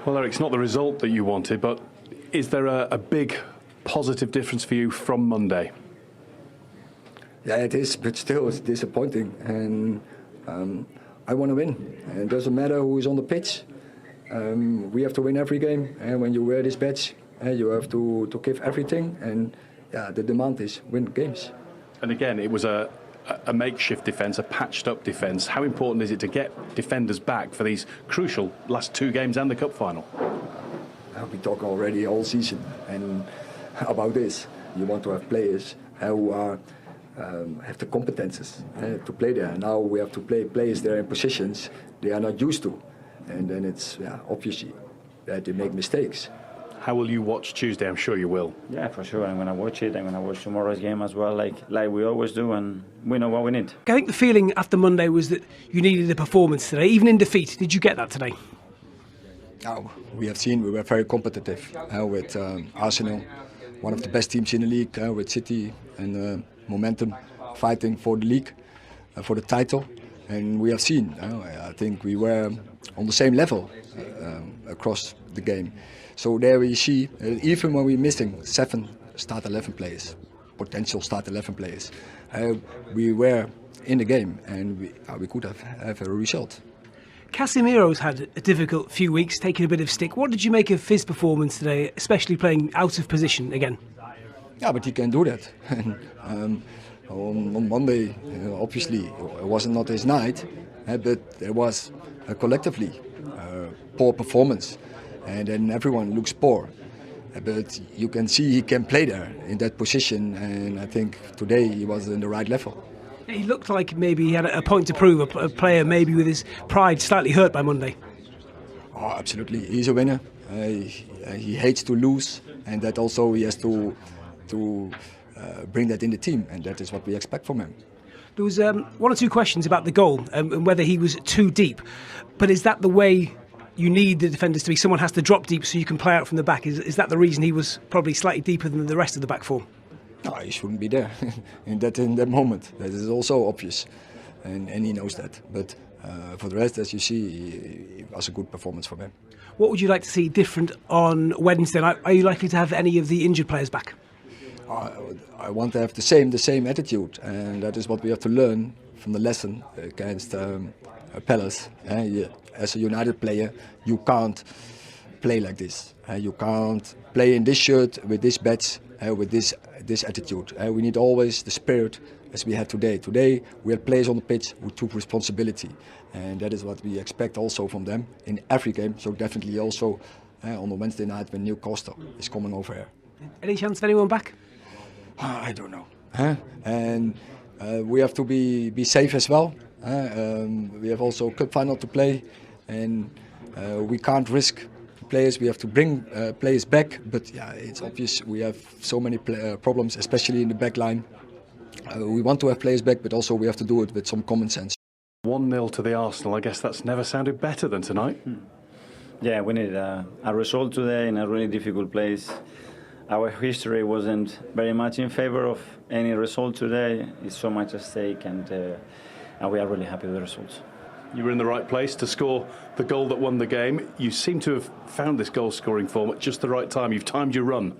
Well, Erik, it's not the result that you wanted, but is there a big positive difference for you from Monday? Yeah, it is, but still it's disappointing. And I want to win. And it doesn't matter who is on the pitch. We have to win every game. And when you wear this badge, you have to give everything. And yeah, the demand is win games. And again, it was a makeshift defence, a patched-up defence. How important is it to get defenders back for these crucial last 2 games and the cup final? We talk already all season and about this. You want to have players who are, have the competences to play there. Now we have to play players there in positions they are not used to. And then it's obviously that they make mistakes. How will you watch Tuesday? I'm sure you will. Yeah, for sure. I'm going to watch it. I'm going to watch tomorrow's game as well, like we always do, and we know what we need. I think the feeling after Monday was that you needed a performance today, even in defeat. Did you get that today? Now, we have seen we were very competitive with Arsenal, one of the best teams in the league, with City and momentum fighting for the league, for the title. And we have seen, I think we were on the same level across the game. So there we see, even when we're missing 7 start 11 players, potential start 11 players, we were in the game and we could have a result. Casemiro's had a difficult few weeks, taking a bit of stick. What did you make of his performance today, especially playing out of position again? Yeah, but he can do that. And, on Monday, obviously, it was not his night, but there was collectively poor performance. And then everyone looks poor. But you can see he can play there in that position, and I think today he was in the right level. He looked like maybe he had a point to prove, a player maybe with his pride slightly hurt by Monday. Oh, absolutely. He's a winner. He hates to lose, and that also he has to bring that in the team, and that is what we expect from him. There was 1 or 2 questions about the goal and whether he was too deep. But is that the way you need the defenders to be? Someone has to drop deep so you can play out from the back. Is that the reason he was probably slightly deeper than the rest of the back four? No, he shouldn't be there in that moment. That is also obvious, and he knows that. But for the rest, as you see, it was a good performance from him. What would you like to see different on Wednesday night? Are you likely to have any of the injured players back? I want to have the same attitude, and that is what we have to learn from the lesson against Palace. As a United player, you can't play like this. You can't play in this shirt with this badge, with this attitude. We need always the spirit as we had today. Today we had players on the pitch who took responsibility, and that is what we expect also from them in every game. So definitely also on the Wednesday night when Newcastle is coming over here. Any chance of anyone back? I don't know. And we have to be safe as well. We have also a cup final to play, and we can't risk players. We have to bring players back, but yeah, it's obvious we have so many problems, especially in the back line. We want to have players back, but also we have to do it with some common sense. 1-0 to the Arsenal. I guess that's never sounded better than tonight. Yeah, we needed a result today in a really difficult place. Our history wasn't very much in favour of any result today. It's so much at stake, and we are really happy with the results. You were in the right place to score the goal that won the game. You seem to have found this goal-scoring form at just the right time. You've timed your run.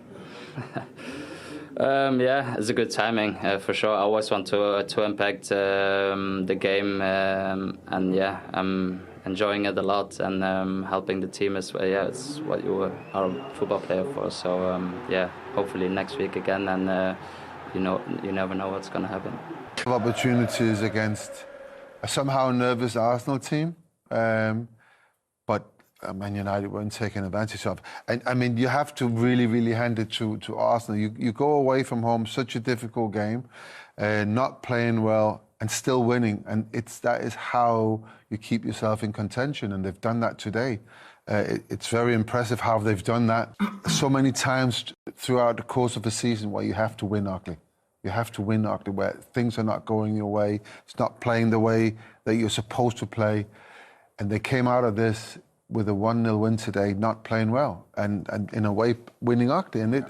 Yeah, it's a good timing for sure. I always want to impact the game, and yeah, I'm enjoying it a lot, and helping the team as well. Yeah, it's what you are a football player for. So yeah, hopefully next week again, and you never know what's going to happen. Opportunities against a somehow nervous Arsenal team, but Man United weren't taking advantage of. And I mean, you have to really hand it to Arsenal. You go away from home, such a difficult game, not playing well and still winning, and that is how you keep yourself in contention, and they've done that today. It's very impressive how they've done that so many times throughout the course of the season, where you have to win ugly. You have to win ugly, where things are not going your way, it's not playing the way that you're supposed to play. And they came out of this with a 1-0 win today, not playing well, and in a way winning ugly. And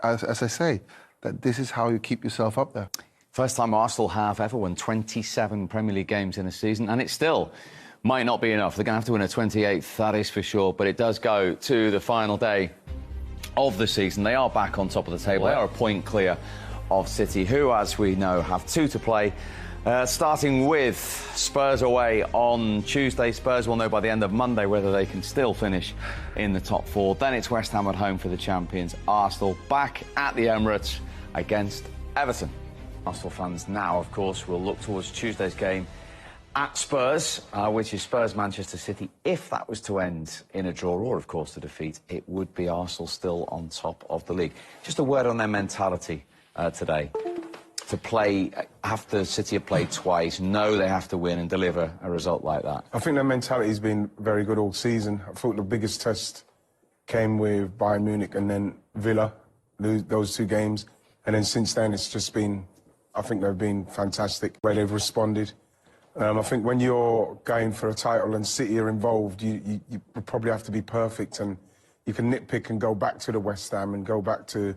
as I say, that this is how you keep yourself up there. First time Arsenal have ever won 27 Premier League games in a season, and it's still might not be enough. They're going to have to win a 28th, that is for sure. But it does go to the final day of the season. They are back on top of the table. They are a point clear of City, who, as we know, have 2 to play. Starting with Spurs away on Tuesday. Spurs will know by the end of Monday whether they can still finish in the top 4. Then it's West Ham at home for the champions. Arsenal back at the Emirates against Everton. Arsenal fans now, of course, will look towards Tuesday's game at Spurs, which is Spurs-Manchester City. If that was to end in a draw or, of course, a defeat, it would be Arsenal still on top of the league. Just a word on their mentality today. To play after City have played twice, know they have to win and deliver a result like that. I think their mentality's been very good all season. I thought the biggest test came with Bayern Munich and then Villa, those 2 games. And then since then, it's just been, I think they've been fantastic the way they've responded. I think when you're going for a title and City are involved, you probably have to be perfect, and you can nitpick and go back to the West Ham and go back to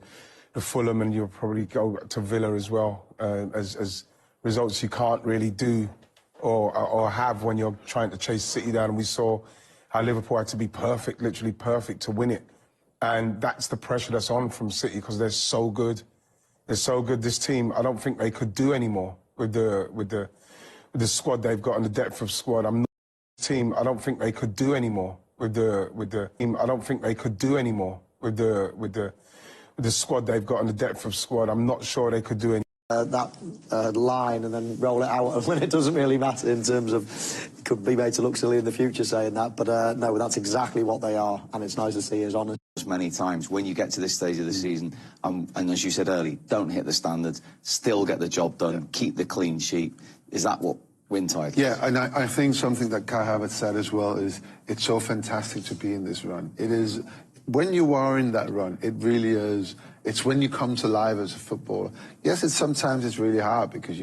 the Fulham, and you'll probably go to Villa as well, as results you can't really do or have when you're trying to chase City down. And we saw how Liverpool had to be perfect, literally perfect, to win it. And that's the pressure that's on from City, because they're so good. They're so good. This team, I don't think they could do anymore with the squad they've got and the depth of squad. I'm not team. I don't think they could do anymore with the team. I don't think they could do anymore with the squad they've got and the depth of squad. I'm not sure they could do any. That line and then roll it out when it doesn't really matter, in terms of it could be made to look silly in the future saying that, but no, that's exactly what they are, and it's nice to see his honour. Many times when you get to this stage of the season, and as you said early, don't hit the standards, still get the job done, keep the clean sheet. Is that what win titles? Yeah, and I think something that Kai Havertz said as well is it's so fantastic to be in this run. It is. When you are in that run, it really is. It's when you come to life as a footballer. Yes, sometimes it's really hard because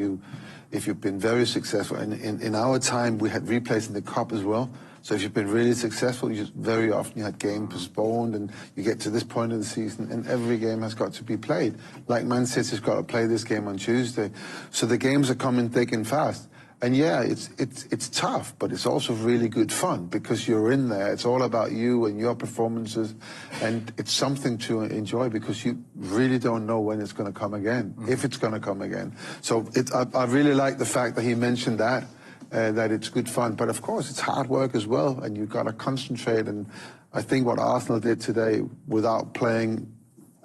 if you've been very successful, and in our time we had replays in the cup as well. So if you've been really successful, very often you had games postponed, and you get to this point of the season, and every game has got to be played. Like Man City's got to play this game on Tuesday, so the games are coming thick and fast. And yeah, it's tough, but it's also really good fun because you're in there. It's all about you and your performances, and it's something to enjoy because you really don't know when it's going to come again, if it's going to come again. So I really like the fact that he mentioned that it's good fun. But of course, it's hard work as well, and you've got to concentrate. And I think what Arsenal did today, without playing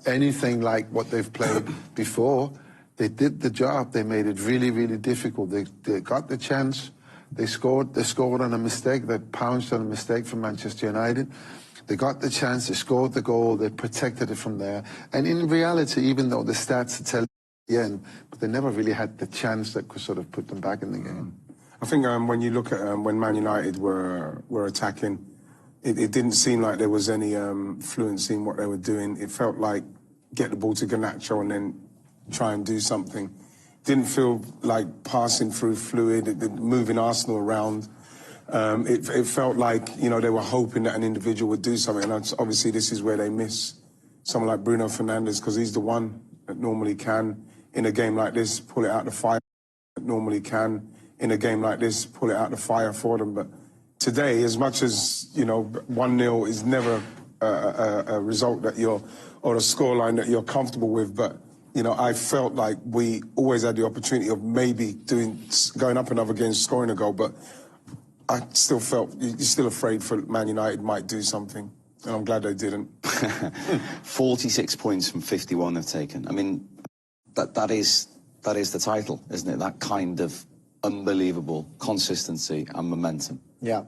anything like what they've played before, they did the job. They made it really, really difficult. They got the chance. They scored on a mistake. They pounced on a mistake from Manchester United. They got the chance. They scored the goal. They protected it from there. And in reality, even though the stats tell you the end, but they never really had the chance that could sort of put them back in the game. I think when you look at when Man United were attacking, it didn't seem like there was any fluency in what they were doing. It felt like get the ball to Garnacho and then try and do something. Didn't feel like passing through fluid, moving Arsenal around. It felt like, you know, they were hoping that an individual would do something. And obviously this is where they miss someone like Bruno Fernandes, because he's the one that normally can, in a game like this, pull it out the fire. Normally can, in a game like this, pull it out the fire for them. But today, as much as, you know, 1-0 is never a result that you're, or a scoreline that you're comfortable with, but you know, I felt like we always had the opportunity of maybe going up another game, scoring a goal, but I still felt, you're still afraid for Man United might do something, and I'm glad they didn't. 46 points from 51 they've taken. I mean, that is the title, isn't it? That kind of unbelievable consistency and momentum. Yeah.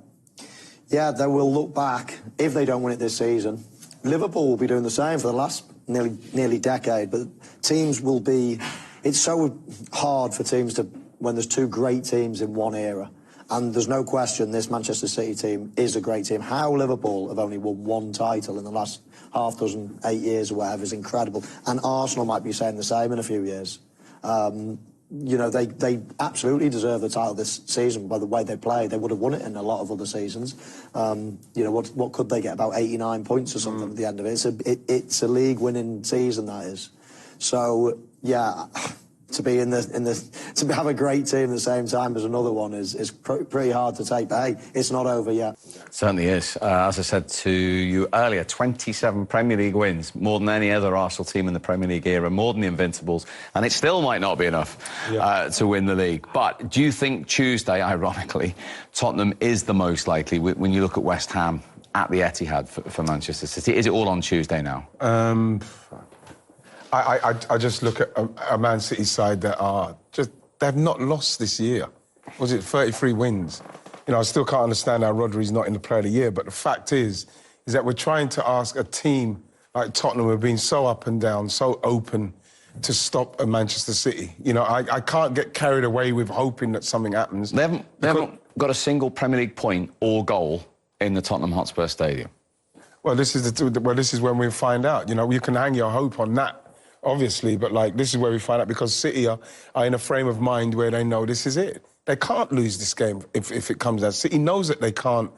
Yeah, they will look back, if they don't win it this season. Liverpool will be doing the same for the last nearly decade, but teams will be... It's so hard for teams to... when there's two great teams in one era. And there's no question this Manchester City team is a great team. How Liverpool have only won one title in the last 8 years or whatever is incredible. And Arsenal might be saying the same in a few years. You know, they absolutely deserve the title this season by the way they play. They would have won it in a lot of other seasons. You know, what could they get? About 89 points or something at the end of it. It's a league-winning season, that is. So, yeah, to be to have a great team at the same time as another one is pretty hard to take. But hey, it's not over yet. Certainly is. As I said to you earlier, 27 Premier League wins, more than any other Arsenal team in the Premier League era, more than the Invincibles, and it still might not be enough to win the league. But do you think Tuesday, ironically, Tottenham is the most likely when you look at West Ham at the Etihad for Manchester City? Is it all on Tuesday now? I just look at a Man City side that they've not lost this year. Was it 33 wins? You know, I still can't understand how Rodri's not in the Player of the Year, but the fact is that we're trying to ask a team like Tottenham, who have been so up and down, so open, to stop a Manchester City. You know, I can't get carried away with hoping that something happens. They haven't got a single Premier League point or goal in the Tottenham Hotspur Stadium. Well, this is when we find out. You know, you can hang your hope on that, obviously, but, like, this is where we find out, because City are in a frame of mind where they know this is it. They can't lose this game if it comes down. City knows that they can't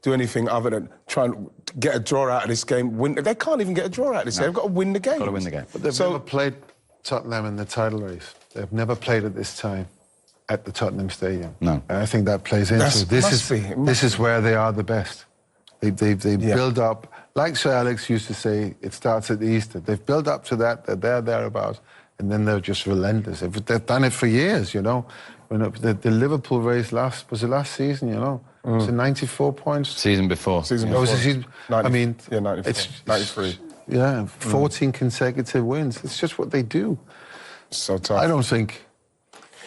do anything other than try and get a draw out of this game. They can't even get a draw out of this game. They've got to win the game. Got to win the game. But they've never played Tottenham in the title race. They've never played at this time at the Tottenham Stadium. No. And I think that plays into this is where they are the best. They build up, like Sir Alex used to say, it starts at Easter. They've built up to that, they're thereabouts, and then they're just relentless. They've done it for years, you know. When the Liverpool race last season, you know. It was 94 points. Season before. I mean, 93. Yeah, 14 consecutive wins. It's just what they do. So tough. I don't think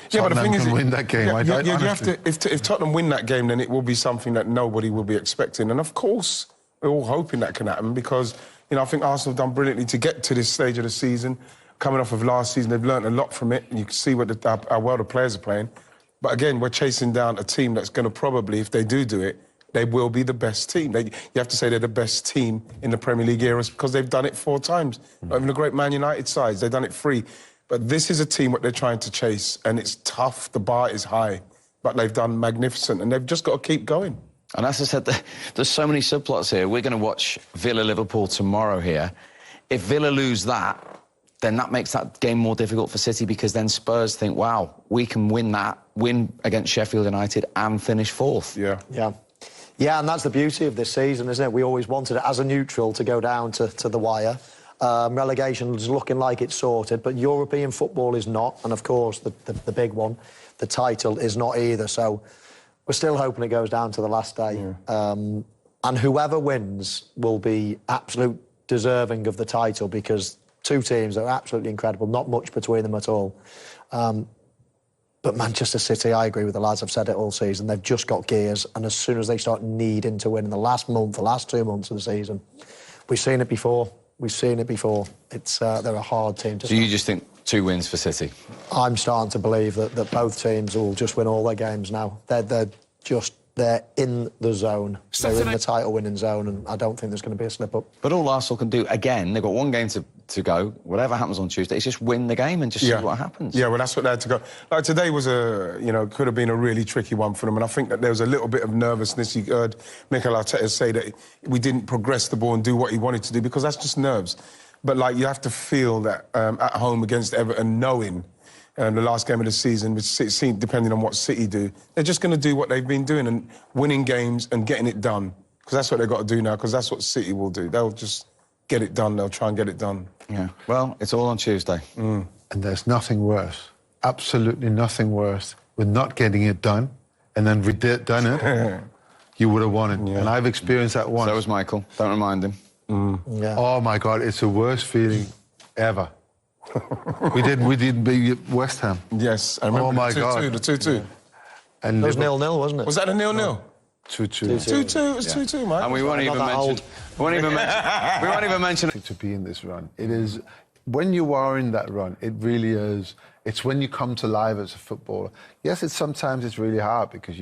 Tottenham can win that game. You have to. If Tottenham win that game, then it will be something that nobody will be expecting. And of course, we're all hoping that can happen, because, you know, I think Arsenal have done brilliantly to get to this stage of the season. Coming off of last season, they've learned a lot from it, and you can see how well the players are playing. But again, we're chasing down a team that's going to probably, if they do it, they will be the best team. You have to say they're the best team in the Premier League era, because they've done it 4 times. Not even the great Man United sides, they've done it 3. But this is a team what they're trying to chase, and it's tough. The bar is high, but they've done magnificent, and they've just got to keep going. And as I said, there's so many subplots here. We're going to watch Villa-Liverpool tomorrow here. If Villa lose that, then that makes that game more difficult for City, because then Spurs think, wow, we can win against Sheffield United and finish 4th. Yeah, and that's the beauty of this season, isn't it? We always wanted it as a neutral to go down to the wire. Relegation is looking like it's sorted, but European football is not. And, of course, the big one, the title, is not either. So we're still hoping it goes down to the last day. And whoever wins will be absolute deserving of the title, because 2 teams are absolutely incredible, not much between them at all. But Manchester City, I agree with the lads, I've said it all season, they've just got gears, and as soon as they start needing to win in the last 2 months of the season, we've seen it before. It's they're a hard team to stop. So you just think 2 wins for City? I'm starting to believe that both teams will just win all their games now. They're in the zone. They're in the title-winning zone, and I don't think there's going to be a slip-up. But all Arsenal can do, again, they've got 1 game to go. Whatever happens on Tuesday, it's just win the game and just see what happens. Yeah, well, that's what they had to go. Like, today was could have been a really tricky one for them, and I think that there was a little bit of nervousness. You heard Mikel Arteta say that we didn't progress the ball and do what he wanted to do, because that's just nerves. But, like, you have to feel that at home against Everton, knowing the last game of the season, depending on what City do, they're just going to do what they've been doing and winning games and getting it done. Because that's what they've got to do now, because that's what City will do. They'll just get it done. They'll try and get it done. Yeah. Well, it's all on Tuesday. And there's nothing worse, absolutely nothing worse, with not getting it done, and then done it, you would have won it. Yeah. And I've experienced that once. So was Michael. Don't remind him. Yeah. Oh, my God, it's the worst feeling ever. we did beat West Ham. Yes, I remember. Oh my God, the 2-2. Yeah. And it was 0-0, wasn't it? Was that a 0-0? 2-2. 2-2. It was 2-2, Mike. And we won't even mention. To be in this run, it is. When you are in that run, it really is. It's when you come to life as a footballer. Yes, sometimes it's really hard, because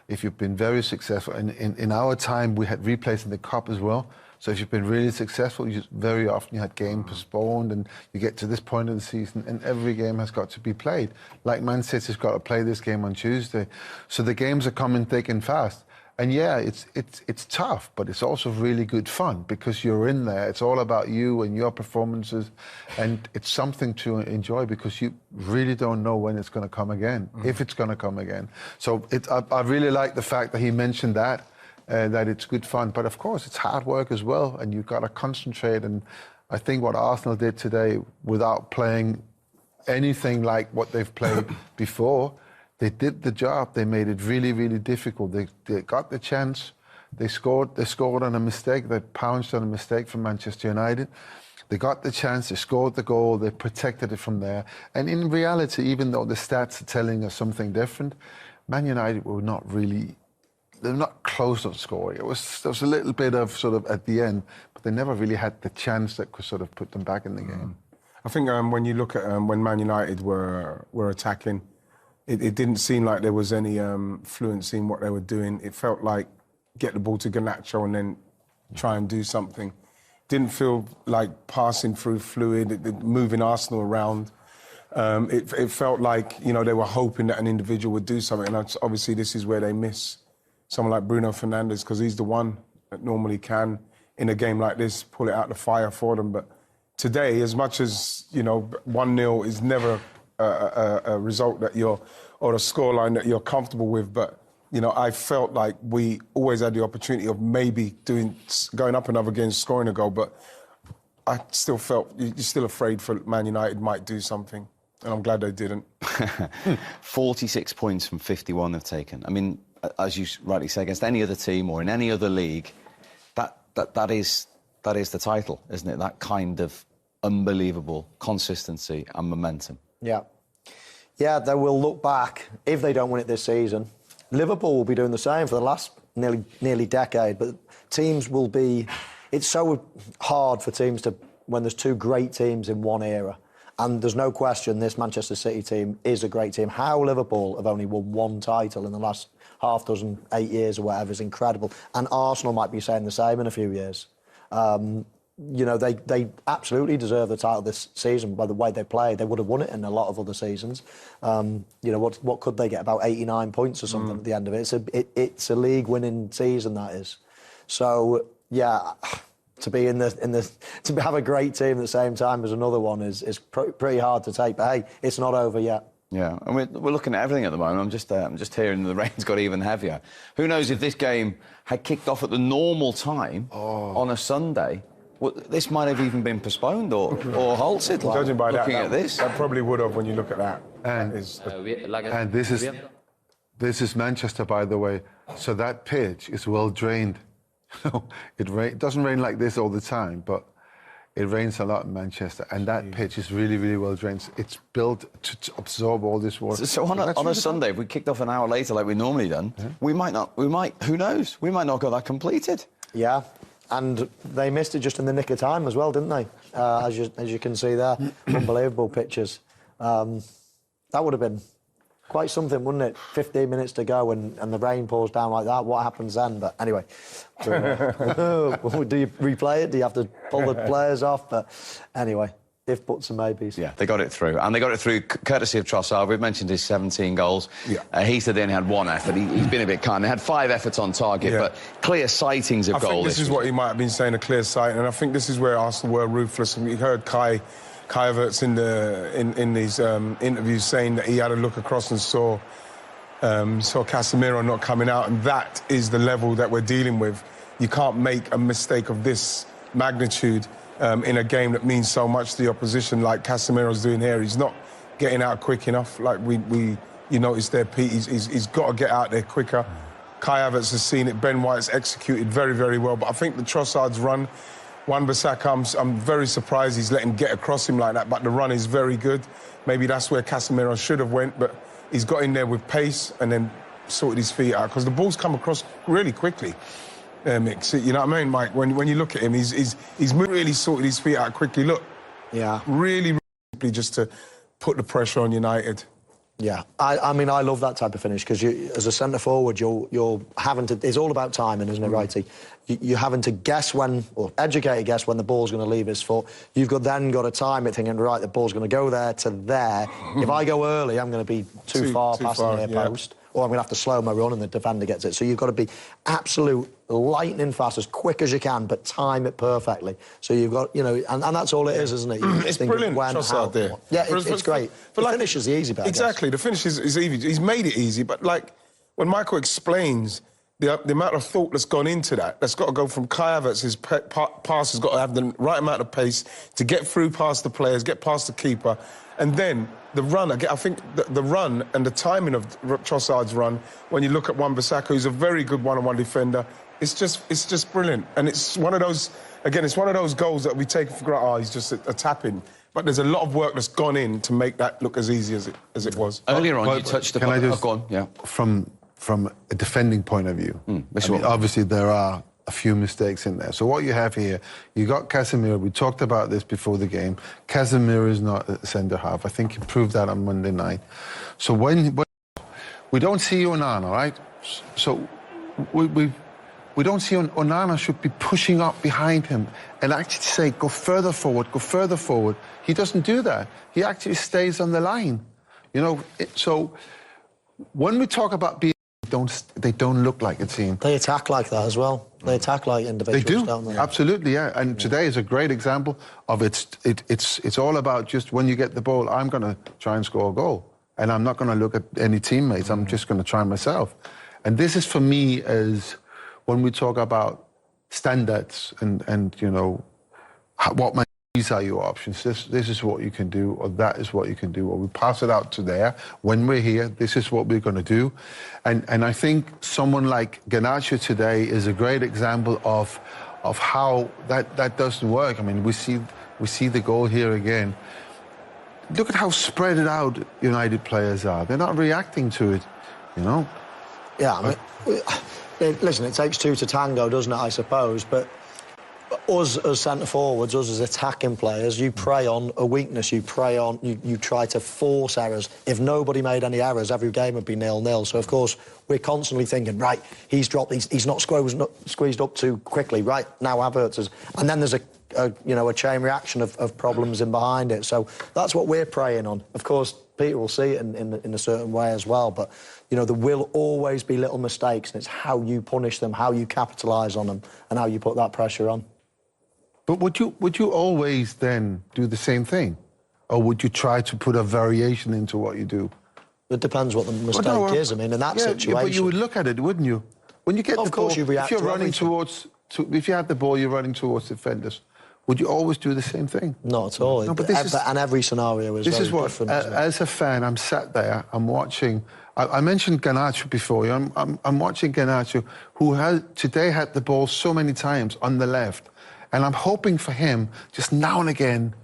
if you've been very successful, and in our time we had replays in the cup as well. So if you've been really successful, very often you had game postponed, and you get to this point of the season and every game has got to be played. Like Man City's got to play this game on Tuesday. So the games are coming thick and fast. And yeah, it's tough, but it's also really good fun because you're in there. It's all about you and your performances, and it's something to enjoy because you really don't know when it's going to come again, if it's going to come again. So I really like the fact that he mentioned that it's good fun. But of course, it's hard work as well, and you've got to concentrate. And I think what Arsenal did today, without playing anything like what they've played before, they did the job. They made it really, really difficult. They got the chance. They scored on a mistake. They pounced on a mistake from Manchester United. They got the chance. They scored the goal. They protected it from there. And in reality, even though the stats are telling us something different, Man United were not really. They're not close on scoring. There was a little bit of sort of at the end, but they never really had the chance that could sort of put them back in the game. I think when you look at when Man United were attacking, it didn't seem like there was any fluency in what they were doing. It felt like get the ball to Garnacho and then try and do something. Didn't feel like passing through fluid, moving Arsenal around. It felt like, you know, they were hoping that an individual would do something. And obviously this is where they miss someone like Bruno Fernandes, because he's the one that normally can, in a game like this, pull it out the fire for them. But today, as much as, you know, 1-0 is never a result that you're, or a scoreline that you're comfortable with, but, you know, I felt like we always had the opportunity of maybe going up another game, scoring a goal, but I still felt, you're still afraid for Man United might do something, and I'm glad they didn't. 46 points from 51 they've taken. I mean, as you rightly say, against any other team or in any other league, that is the title, isn't it? That kind of unbelievable consistency and momentum. Yeah. Yeah, they will look back, if they don't win it this season. Liverpool will be doing the same for the last nearly decade, but teams will be... It's so hard for teams to... when there's two great teams in one era. And there's no question this Manchester City team is a great team. How Liverpool have only won one title in the last half dozen, 8 years or whatever is incredible. And Arsenal might be saying the same in a few years. You know, they absolutely deserve the title this season by the way they played. They would have won it in a lot of other seasons. You know, what could they get? About 89 points or something at the end of it. It's a league-winning season, that is. So, yeah, to be to have a great team at the same time as another one is pretty hard to take. But hey, it's not over yet. Yeah, and we're looking at everything at the moment. I'm just hearing the rain's got even heavier. Who knows if this game had kicked off at the normal time on a Sunday? Well, this might have even been postponed or halted. Like, judging by looking at this, that probably would have when you look at that. And this is Manchester, by the way. So that pitch is well drained. It doesn't rain like this all the time, but it rains a lot in Manchester, and that pitch is really, really well drained. It's built to absorb all this water. So on a Sunday, if we kicked off an hour later like we normally done, we might, who knows? We might not got that completed. Yeah, and they missed it just in the nick of time as well, didn't they? As you can see there, unbelievable pictures. That would have been quite something, wouldn't it? 15 minutes to go and the rain pours down like that. What happens then? But anyway, do you replay it? Do you have to pull the players off? But anyway, if, buts and maybes. Yeah, they got it through. And they got it through courtesy of Trossard. We've mentioned his 17 goals. Yeah. He said they only had one effort. He's been a bit kind. They had 5 efforts on target, but clear sightings of goals. I think this is what he might have been saying, a clear sight. And I think this is where Arsenal were ruthless. And we heard Kai Havertz in these interviews saying that he had a look across and saw Casemiro not coming out, and that is the level that we're dealing with. You can't make a mistake of this magnitude in a game that means so much to the opposition, like Casemiro's doing here. He's not getting out quick enough. Like you noticed there, Pete. He's got to get out there quicker. Kai Havertz has seen it. Ben White's executed very, very well. But I think the Trossard's run. Wan-Bissaka, I'm very surprised he's let him get across him like that, but the run is very good. Maybe that's where Casemiro should have went, but he's got in there with pace and then sorted his feet out, because the ball's come across really quickly, Mick. You know what I mean, Mike? When you look at him, he's really sorted his feet out quickly. Look, yeah, really simply just to put the pressure on United. Yeah, I mean, I love that type of finish, because as a centre forward, you're having to. It's all about timing, isn't it, Wrighty? You're having to guess when, or educate a guess when the ball's going to leave his foot. You've then got to time it, thinking, right, the ball's going to go there to there. If I go early, I'm going to be too far past the near post, or I'm going to have to slow my run and the defender gets it. So you've got to be absolute lightning fast, as quick as you can, but time it perfectly. So you've got, you know, and that's all it is, isn't it? It's brilliant, Trossard there. Yeah, it's great. The finish is the easy bit, exactly, the finish is easy. He's made it easy, but like when Michael explains the amount of thought that's gone into that's got to go from Kai Havertz's pass has got to have the right amount of pace to get through past the players, get past the keeper, and then the run. I think the run and the timing of Trossard's run, when you look at Wan-Bissaka, who's a very good one-on-one defender, it's just brilliant. And it's one of those, again, it's one of those goals that we take for granted. Oh, he's just a tap-in. But there's a lot of work that's gone in to make that look as easy as it was. Earlier on, you touched upon... Can I just, go on, yeah. From a defending point of view, I mean, obviously there are a few mistakes in there. So what you have here, you got Casemiro. We talked about this before the game. Casemiro is not a centre-half. I think he proved that on Monday night. So when we don't see Onana, right? So we don't see Onana should be pushing up behind him and actually say, go further forward, go further forward. He doesn't do that. He actually stays on the line. You know, so when we talk about being, they don't look like a team. They attack like that as well. They attack like individuals, they do. Don't they? Absolutely, yeah. And today is a great example of it's all about just when you get the ball, I'm going to try and score a goal. And I'm not going to look at any teammates. I'm just going to try myself. And this is for me as when we talk about standards and you know, these are your options. This is what you can do, or that is what you can do, or we pass it out to there. When we're here, this is what we're going to do. And I think someone like Garnacho today is a great example of how that doesn't work. I mean, we see the goal here again. Look at how spread out United players are. They're not reacting to it, you know. Yeah, I mean, listen, it takes two to tango, doesn't it, I suppose, but us as centre-forwards, us as attacking players, you prey on a weakness, you try to force errors. If nobody made any errors, every game would be 0-0. So, of course, we're constantly thinking, right, he's dropped, he's not squeezed up too quickly, right, now Havertz is... And then there's a chain reaction of problems in behind it. So that's what we're preying on. Of course, Peter will see it in a certain way as well, but, you know, there will always be little mistakes, and it's how you punish them, how you capitalise on them, and how you put that pressure on. But would you always then do the same thing? Or would you try to put a variation into what you do? It depends what the mistake is. I mean, in that situation... But you would look at it, wouldn't you? When you get the ball, if you're running if you had the ball, you're running towards defenders, would you always do the same thing? Not at all. No, but and every scenario is very different. As a fan, I'm sat there, I'm watching... I mentioned Garnacho before. I'm watching Garnacho, who today had the ball so many times on the left. And I'm hoping for him, just now and again,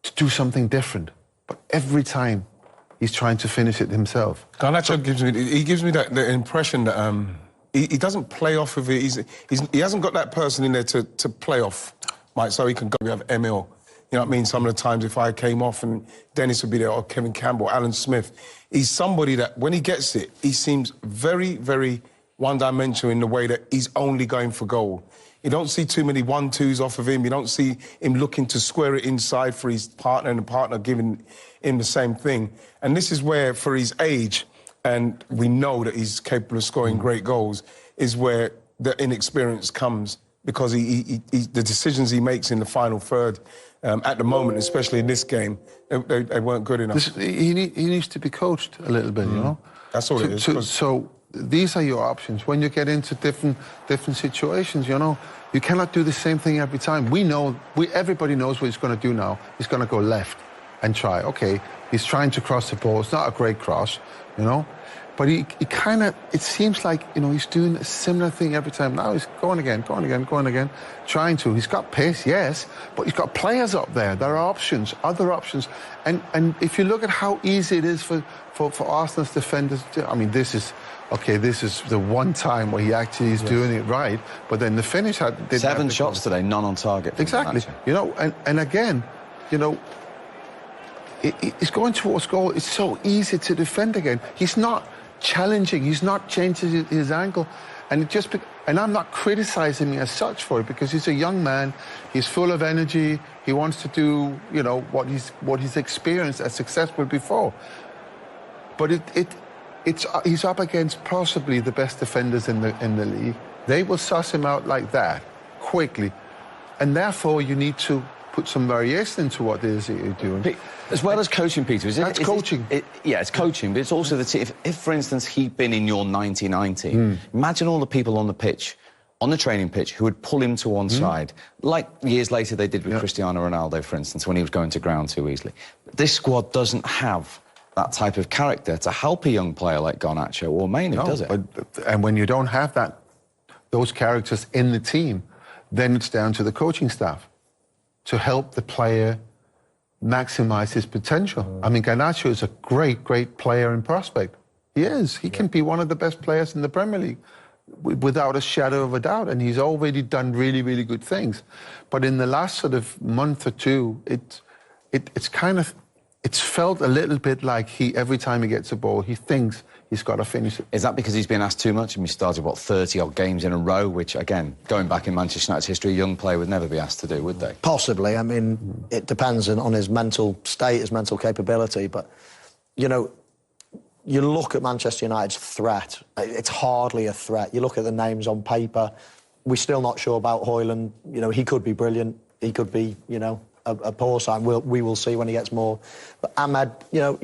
to do something different. But every time, he's trying to finish it himself. Garnacho gives me the impression that he doesn't play off of it. He hasn't got that person in there to play off, Mike, so he can go. We have Emil. You know what I mean? Some of the times if I came off and Dennis would be there, or Kevin Campbell, Alan Smith, he's somebody that when he gets it, he seems very, very one-dimensional in the way that he's only going for goal. You don't see too many 1-2s off of him. You don't see him looking to square it inside for his partner and the partner giving him the same thing. And this is where, for his age, and we know that he's capable of scoring great goals, is where the inexperience comes, because the decisions he makes in the final third, at the moment, especially in this game, they weren't good enough. He needs to be coached a little bit, you know? That's all it is. So these are your options. When you get into different situations, you know, you cannot do the same thing every time. Everybody knows what he's going to do now. He's going to go left and try. Okay, he's trying to cross the ball. It's not a great cross, you know, but he kind of, it seems like, you know, he's doing a similar thing every time. Now he's going again, trying to. He's got pace, yes, but he's got players up there. There are options, other options. And if you look at how easy it is for Arsenal's defenders, I mean, this is the one time where he actually is doing it right, but then the finish had... 7 shots today, none on target. Exactly. You know, and again, you know, it's going towards goal. It's so easy to defend again. He's not challenging. He's not changing his angle. And I'm not criticizing him as such for it, because he's a young man. He's full of energy. He wants to do, you know, what he's experienced as successful before. But he's up against possibly the best defenders in the league. They will suss him out like that quickly, and therefore you need to put some variation into what it is that you're doing. As well as coaching, Peter, That's coaching. Yeah, it's coaching, but it's also the team. If, for instance, he'd been in your 1990, imagine all the people on the pitch, on the training pitch, who would pull him to one side, like years later they did with Cristiano Ronaldo, for instance, when he was going to ground too easily. But this squad doesn't have that type of character to help a young player like Garnacho or Mainu, does it? And when you don't have those characters in the team, then it's down to the coaching staff to help the player maximize his potential. I mean, Garnacho is a great, great player and prospect. He is. He can be one of the best players in the Premier League without a shadow of a doubt, and he's already done really, really good things. But in the last sort of month or two, it's felt a little bit like every time he gets a ball, he thinks he's got to finish it. Is that because he's been asked too much? And we started, 30-odd games in a row, which, again, going back in Manchester United's history, a young player would never be asked to do, would they? Possibly. I mean, it depends on his mental state, his mental capability. But, you know, you look at Manchester United's threat, it's hardly a threat. You look at the names on paper, we're still not sure about Højlund. You know, he could be brilliant. He could be, you know, a poor sign. We will see when he gets more. But Ahmed, you know,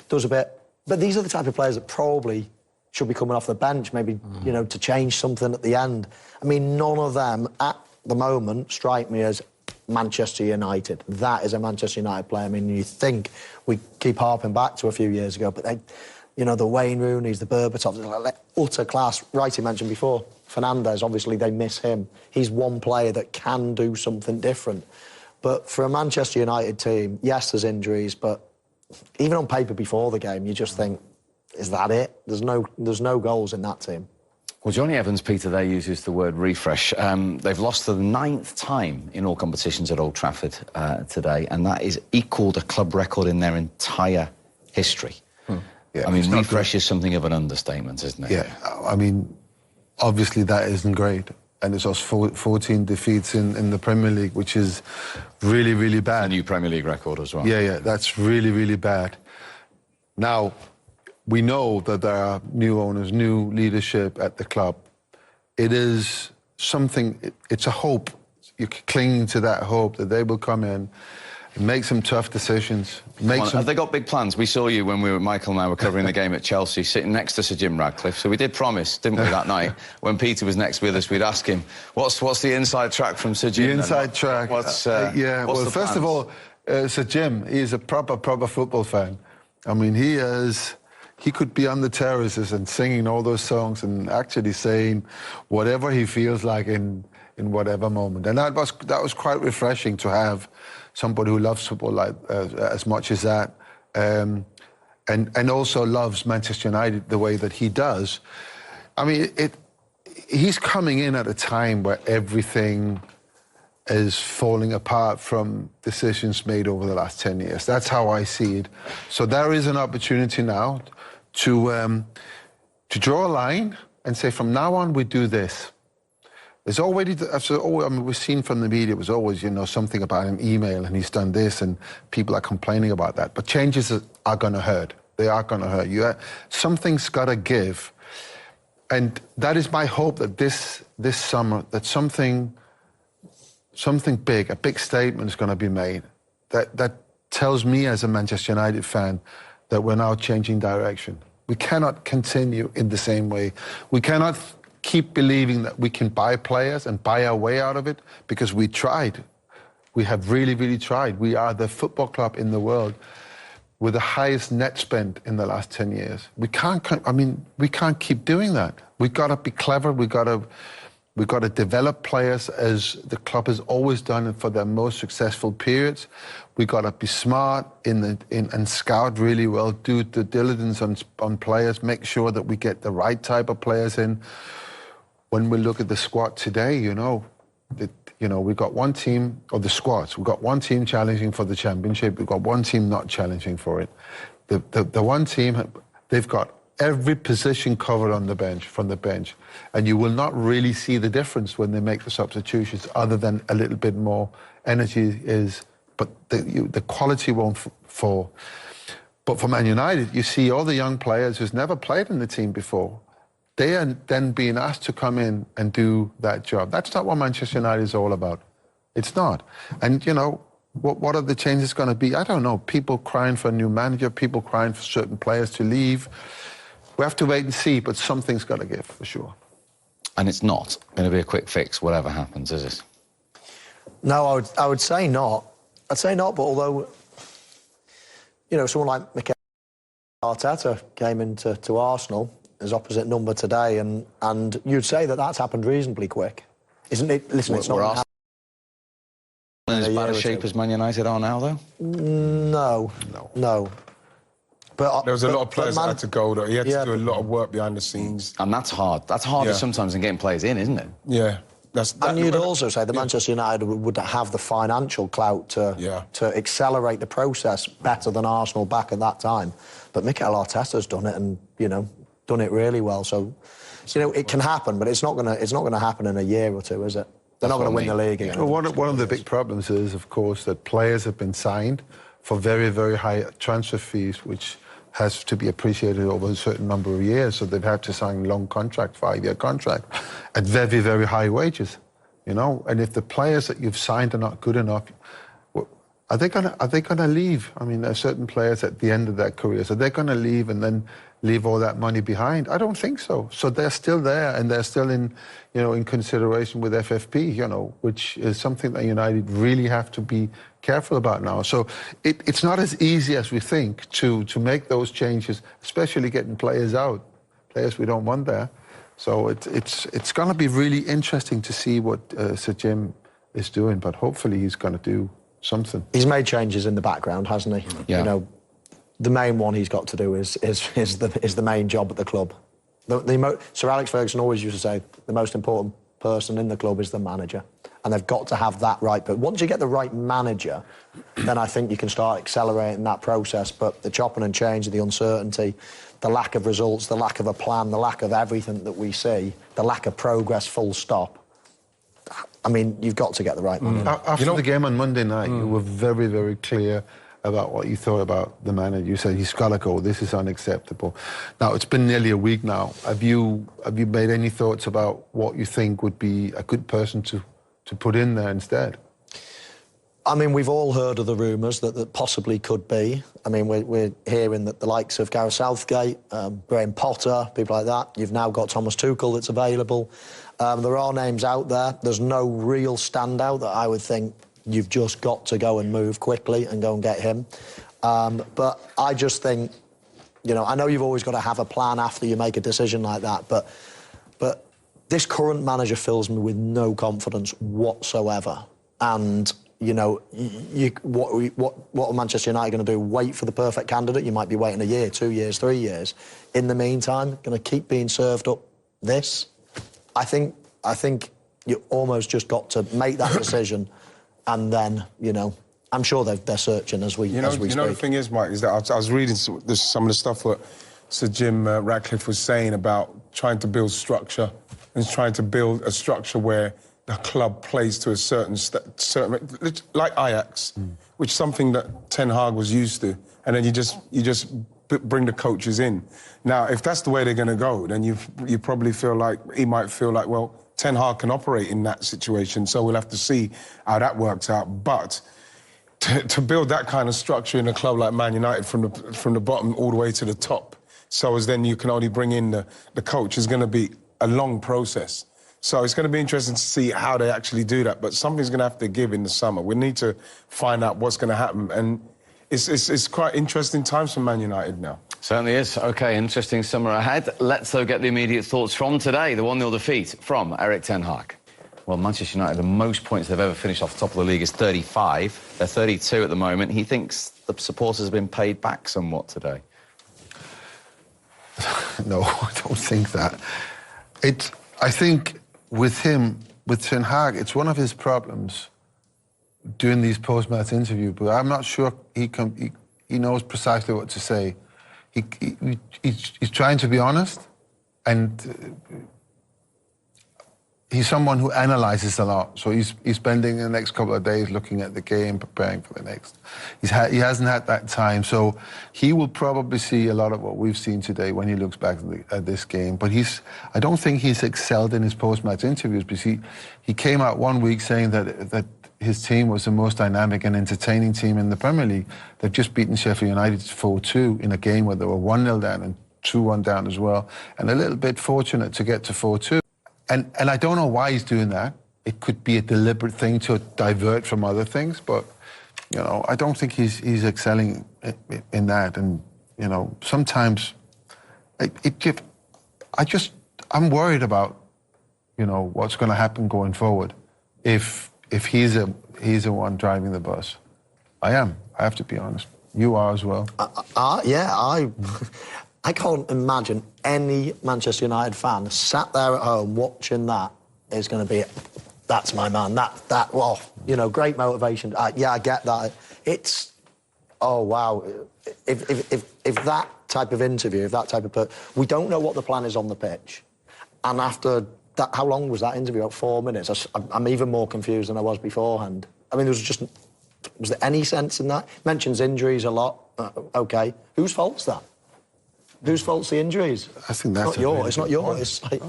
does a bit. But these are the type of players that probably should be coming off the bench, maybe, you know, to change something at the end. I mean, none of them at the moment strike me as Manchester United. That is a Manchester United player. I mean, you think we keep harping back to a few years ago, but they, you know, the Wayne Rooney's, the Berbatovs, like utter class. Wright, he mentioned before, Fernandes, obviously they miss him. He's one player that can do something different. But for a Manchester United team, yes, there's injuries, but even on paper before the game, you just think, is that it? There's no goals in that team. Well, Johnny Evans, Peter, there uses the word refresh. They've lost for the 9th time in all competitions at Old Trafford today, and that is equalled a club record in their entire history. Yeah, I mean, refresh is something of an understatement, isn't it? Yeah, I mean, obviously that isn't great. And it's us 14 defeats in the Premier League, which is really, really bad. A new Premier League record as well. Yeah, that's really, really bad. Now, we know that there are new owners, new leadership at the club. It is something, it's a hope. You're clinging to that hope that they will come in and make some tough decisions. Have they got big plans? We saw you when Michael and I were covering the game at Chelsea, sitting next to Sir Jim Radcliffe. So we did promise, didn't we, that night, when Peter was next with us, we'd ask him, what's the inside track from Sir Jim? The inside track? Well, first of all, Sir Jim, he's a proper football fan. I mean, he could be on the terraces and singing all those songs and actually saying whatever he feels like in whatever moment. And that was quite refreshing to have somebody who loves football like as much as that, and also loves Manchester United the way that he does. I mean, he's coming in at a time where everything is falling apart from decisions made over the last 10 years. That's how I see it. So there is an opportunity now to draw a line and say, from now on, we do this. There's already, I mean, we've seen from the media, it was always, you know, something about an email and he's done this and people are complaining about that. But changes are going to hurt. They are going to hurt. Something's got to give. And that is my hope that this summer, that something big, a big statement is going to be made. That tells me as a Manchester United fan that we're now changing direction. We cannot continue in the same way. We cannot keep believing that we can buy players and buy our way out of it, because we tried. We have really, really tried. We are the football club in the world with the highest net spend in the last 10 years. We can't keep doing that. We've got to be clever. We've got to develop players as the club has always done for their most successful periods. We've got to be smart and scout really well, do the diligence on players, make sure that we get the right type of players in. When we look at the squad today, we've got one team, or the squads, we've got one team challenging for the championship, we've got one team not challenging for it. The one team, they've got every position covered on the bench, from the bench, and you will not really see the difference when they make the substitutions, other than a little bit more energy but the quality won't fall. But for Man United, you see all the young players who's never played in the team before. They are then being asked to come in and do that job. That's not what Manchester United is all about. It's not. And, you know, what are the changes going to be? I don't know. People crying for a new manager, people crying for certain players to leave. We have to wait and see, but something's got to give, for sure. And it's not going to be a quick fix, whatever happens, is it? No, I would say not. I'd say not, but although, you know, someone like Mikel Arteta came into Arsenal as opposite number today, and you'd say that that's happened reasonably quick, isn't it? Listen, it's not in as bad a shape as Man United are now, though? No. But there was a lot of players that had to go, though. He had to do a lot of work behind the scenes. And that's hard. That's harder sometimes than getting players in, isn't it? Yeah. And you'd also say that Manchester United would have the financial clout to accelerate the process better than Arsenal back at that time. But Mikel Arteta's done it, and, you know, done it really well. So, you know, it can happen, but it's not gonna happen in a year or two, is it? They're not going to win the league again. Well, one of the big problems is, of course, that players have been signed for very, very high transfer fees, which has to be appreciated over a certain number of years. So they've had to sign long contract, 5-year contract, at very, very high wages. You know, and if the players that you've signed are not good enough, are they gonna leave? I mean, there are certain players at the end of their careers. Are they going to leave and then leave all that money behind? I don't think so. So they're still there, and they're still in, you know, in consideration with FFP, you know, which is something that United really have to be careful about now. So it's not as easy as we think to make those changes, especially getting players out, players we don't want there. So it's going to be really interesting to see what Sir Jim is doing, but hopefully he's going to do something. He's made changes in the background, hasn't he? Yeah. You know, the main one he's got to do is the main job at the club. Sir Alex Ferguson always used to say the most important person in the club is the manager, and they've got to have that right. But once you get the right manager, then I think you can start accelerating that process. But the chopping and changing, the uncertainty, the lack of results, the lack of a plan, the lack of everything that we see, the lack of progress, full stop. I mean, you've got to get the right manager. After the game on Monday night, you were very, very clear about what you thought about the manager. You said he's got to go. This is unacceptable. Now it's been nearly a week now. Have you made any thoughts about what you think would be a good person to put in there instead? I mean, we've all heard of the rumours that possibly could be. I mean, we're hearing that the likes of Gareth Southgate, Graham Potter, people like that. You've now got Thomas Tuchel that's available. There are names out there. There's no real standout that I would think you've just got to go and move quickly and go and get him. But I just think, you know, I know you've always got to have a plan after you make a decision like that, but this current manager fills me with no confidence whatsoever. And, you know, what are Manchester United going to do? Wait for the perfect candidate? You might be waiting a year, 2 years, 3 years. In the meantime, going to keep being served up this? I think you almost just got to make that decision, and then, you know, I'm sure they're searching as we speak. You know, the thing is, Mike, is that I was reading some of the stuff that Sir Jim Ratcliffe was saying about trying to build structure and trying to build a structure where the club plays to a certain like Ajax, which is something that Ten Hag was used to, and then you just bring the coaches in. Now, if that's the way they're going to go, then you probably feel like he might feel like, well, Ten Hag can operate in that situation, so we'll have to see how that works out. But to build that kind of structure in a club like Man United from the bottom all the way to the top, so as then you can only bring in the coach, is going to be a long process. So it's going to be interesting to see how they actually do that. But something's going to have to give in the summer. We need to find out what's going to happen. And it's quite interesting times for Man United now. Certainly is. OK, interesting summer ahead. Let's, though, get the immediate thoughts from today. The 1-0 defeat from Erik ten Hag. Well, Manchester United, the most points they've ever finished off the top of the league is 35. They're 32 at the moment. He thinks the supporters have been paid back somewhat today. No, I don't think that. I think with him, with Ten Hag, it's one of his problems doing these post-match interviews, but I'm not sure he knows precisely what to say. He's trying to be honest, and he's someone who analyzes a lot. So he's spending the next couple of days looking at the game, preparing for the next. He hasn't had that time. So he will probably see a lot of what we've seen today when he looks back at this game. But I don't think he's excelled in his post-match interviews, because he came out one week saying that his team was the most dynamic and entertaining team in the Premier League. They've just beaten Sheffield United 4-2 in a game where they were 1-0 down and 2-1 down as well, and a little bit fortunate to get to 4-2. And I don't know why he's doing that. It could be a deliberate thing to divert from other things, but, you know, I don't think he's excelling in that. And, you know, sometimes I'm worried about, you know, what's going to happen going forward if he's the one driving the bus. I am. I have to be honest. You are as well. I can't imagine any Manchester United fan sat there at home watching that is going to be, that's my man. Well, you know, great motivation. I get that. It's, oh wow. If that type of interview, we don't know what the plan is on the pitch, and after that, how long was that interview? About 4 minutes. I'm even more confused than I was beforehand. I mean, was there any sense in that? Mentions injuries a lot. Okay, whose fault's that? Whose fault's the injuries? I think that's it's not yours. It's like,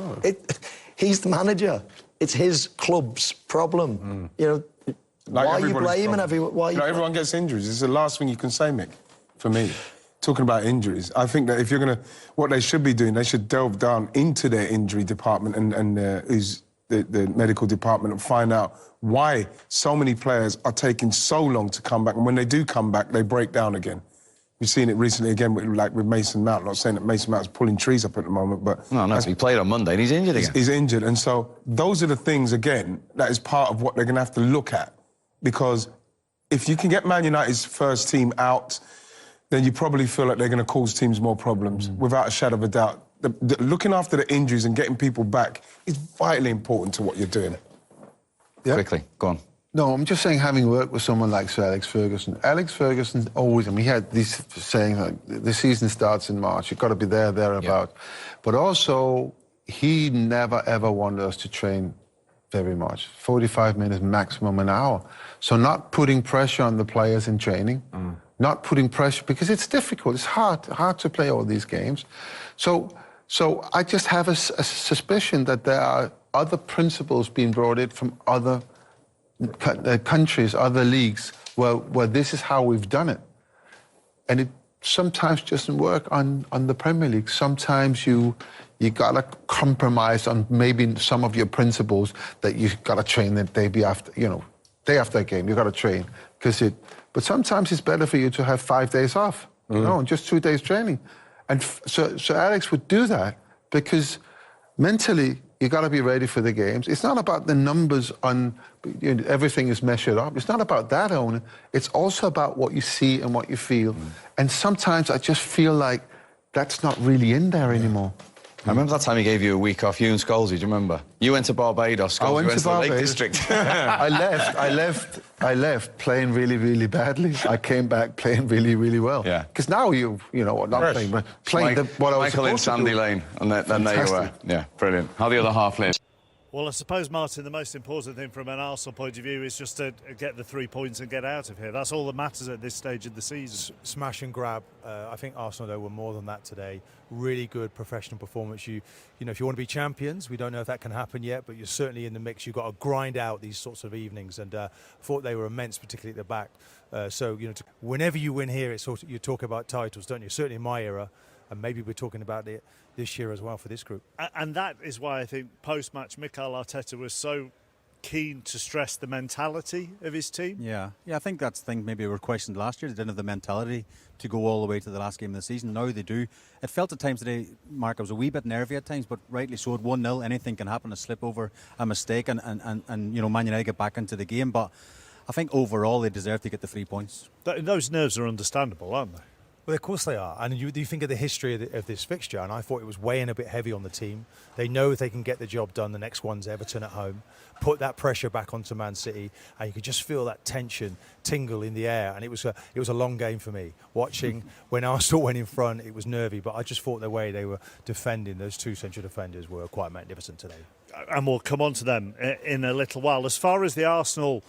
he's the manager. It's his club's problem. You know, Like why are you blaming everyone? Everyone gets injuries. It's the last thing you can say, Mick, for me. Talking about injuries, I think that if you're going to... What they should be doing, they should delve down into their injury department and the medical department and find out why so many players are taking so long to come back. And when they do come back, they break down again. We've seen it recently again with Mason Mount. Not saying that Mason Mount's pulling trees up at the moment, but... No, he played on Monday and he's injured again. He's injured, and so those are the things, again, that is part of what they're going to have to look at. Because if you can get Man United's first team out, then you probably feel like they're going to cause teams more problems, without a shadow of a doubt. Looking after the injuries and getting people back is vitally important to what you're doing. Yeah. Quickly, go on. No, I'm just saying, having worked with someone like Sir Alex Ferguson. Alex Ferguson always, I mean, he had this saying, like, the season starts in March, you've got to be thereabout. Yeah. But also, he never, ever wanted us to train very much. 45 minutes, maximum an hour. So not putting pressure on the players in training, not putting pressure, because it's difficult, it's hard to play all these games. So I just have a suspicion that there are other principles being brought in from other countries, other leagues, where this is how we've done it. And it sometimes doesn't work on the Premier League. Sometimes you gotta compromise on maybe some of your principles, that you gotta train the day after a game, you gotta train. But sometimes it's better for you to have 5 days off, you know, and just 2 days training. And so Alex would do that because mentally, you got to be ready for the games. It's not about the numbers on, you know, everything is measured up. It's not about that, Owen. It's also about what you see and what you feel. And sometimes I just feel like that's not really in there anymore. I remember that time he gave you a week off, you and Scholesy, do you remember? You went to Barbados, Scholesy went to the Lake District. I left playing really, really badly. I came back playing really, really well. Yeah. Because now you know, not playing, but playing what I was Michael in Sandy Lane, and then there you were. Yeah, brilliant. How the other half lives? Well, I suppose, Martin, the most important thing from an Arsenal point of view is just to get the 3 points and get out of here. That's all that matters at this stage of the season. Smash and grab. I think Arsenal, though, were more than that today. Really good professional performance. You know, if you want to be champions, we don't know if that can happen yet, but you're certainly in the mix. You've got to grind out these sorts of evenings, and I thought they were immense, particularly at the back. So, you know, whenever you win here, it's sort of, you talk about titles, don't you? Certainly in my era, and maybe we're talking about it this year as well for this group. And that is why I think post-match Mikel Arteta was so keen to stress the mentality of his team. Yeah, I think that's the thing maybe we were questioned last year. They didn't have the mentality to go all the way to the last game of the season. Now they do. It felt at times today, Mark, I was a wee bit nervy at times, but rightly so. At 1-0, anything can happen, a slip over, a mistake, and you know, Man United get back into the game. But I think overall they deserve to get the 3 points. Those nerves are understandable, aren't they? Well, of course they are. And you think of the history of this fixture, and I thought it was weighing a bit heavy on the team. They know if they can get the job done, the next one's Everton at home, put that pressure back onto Man City, and you could just feel that tension tingle in the air. And it was a long game for me. Watching when Arsenal went in front, it was nervy, but I just thought the way they were defending, those two central defenders were quite magnificent today. and we'll come on to them in a little while. As far as the Arsenal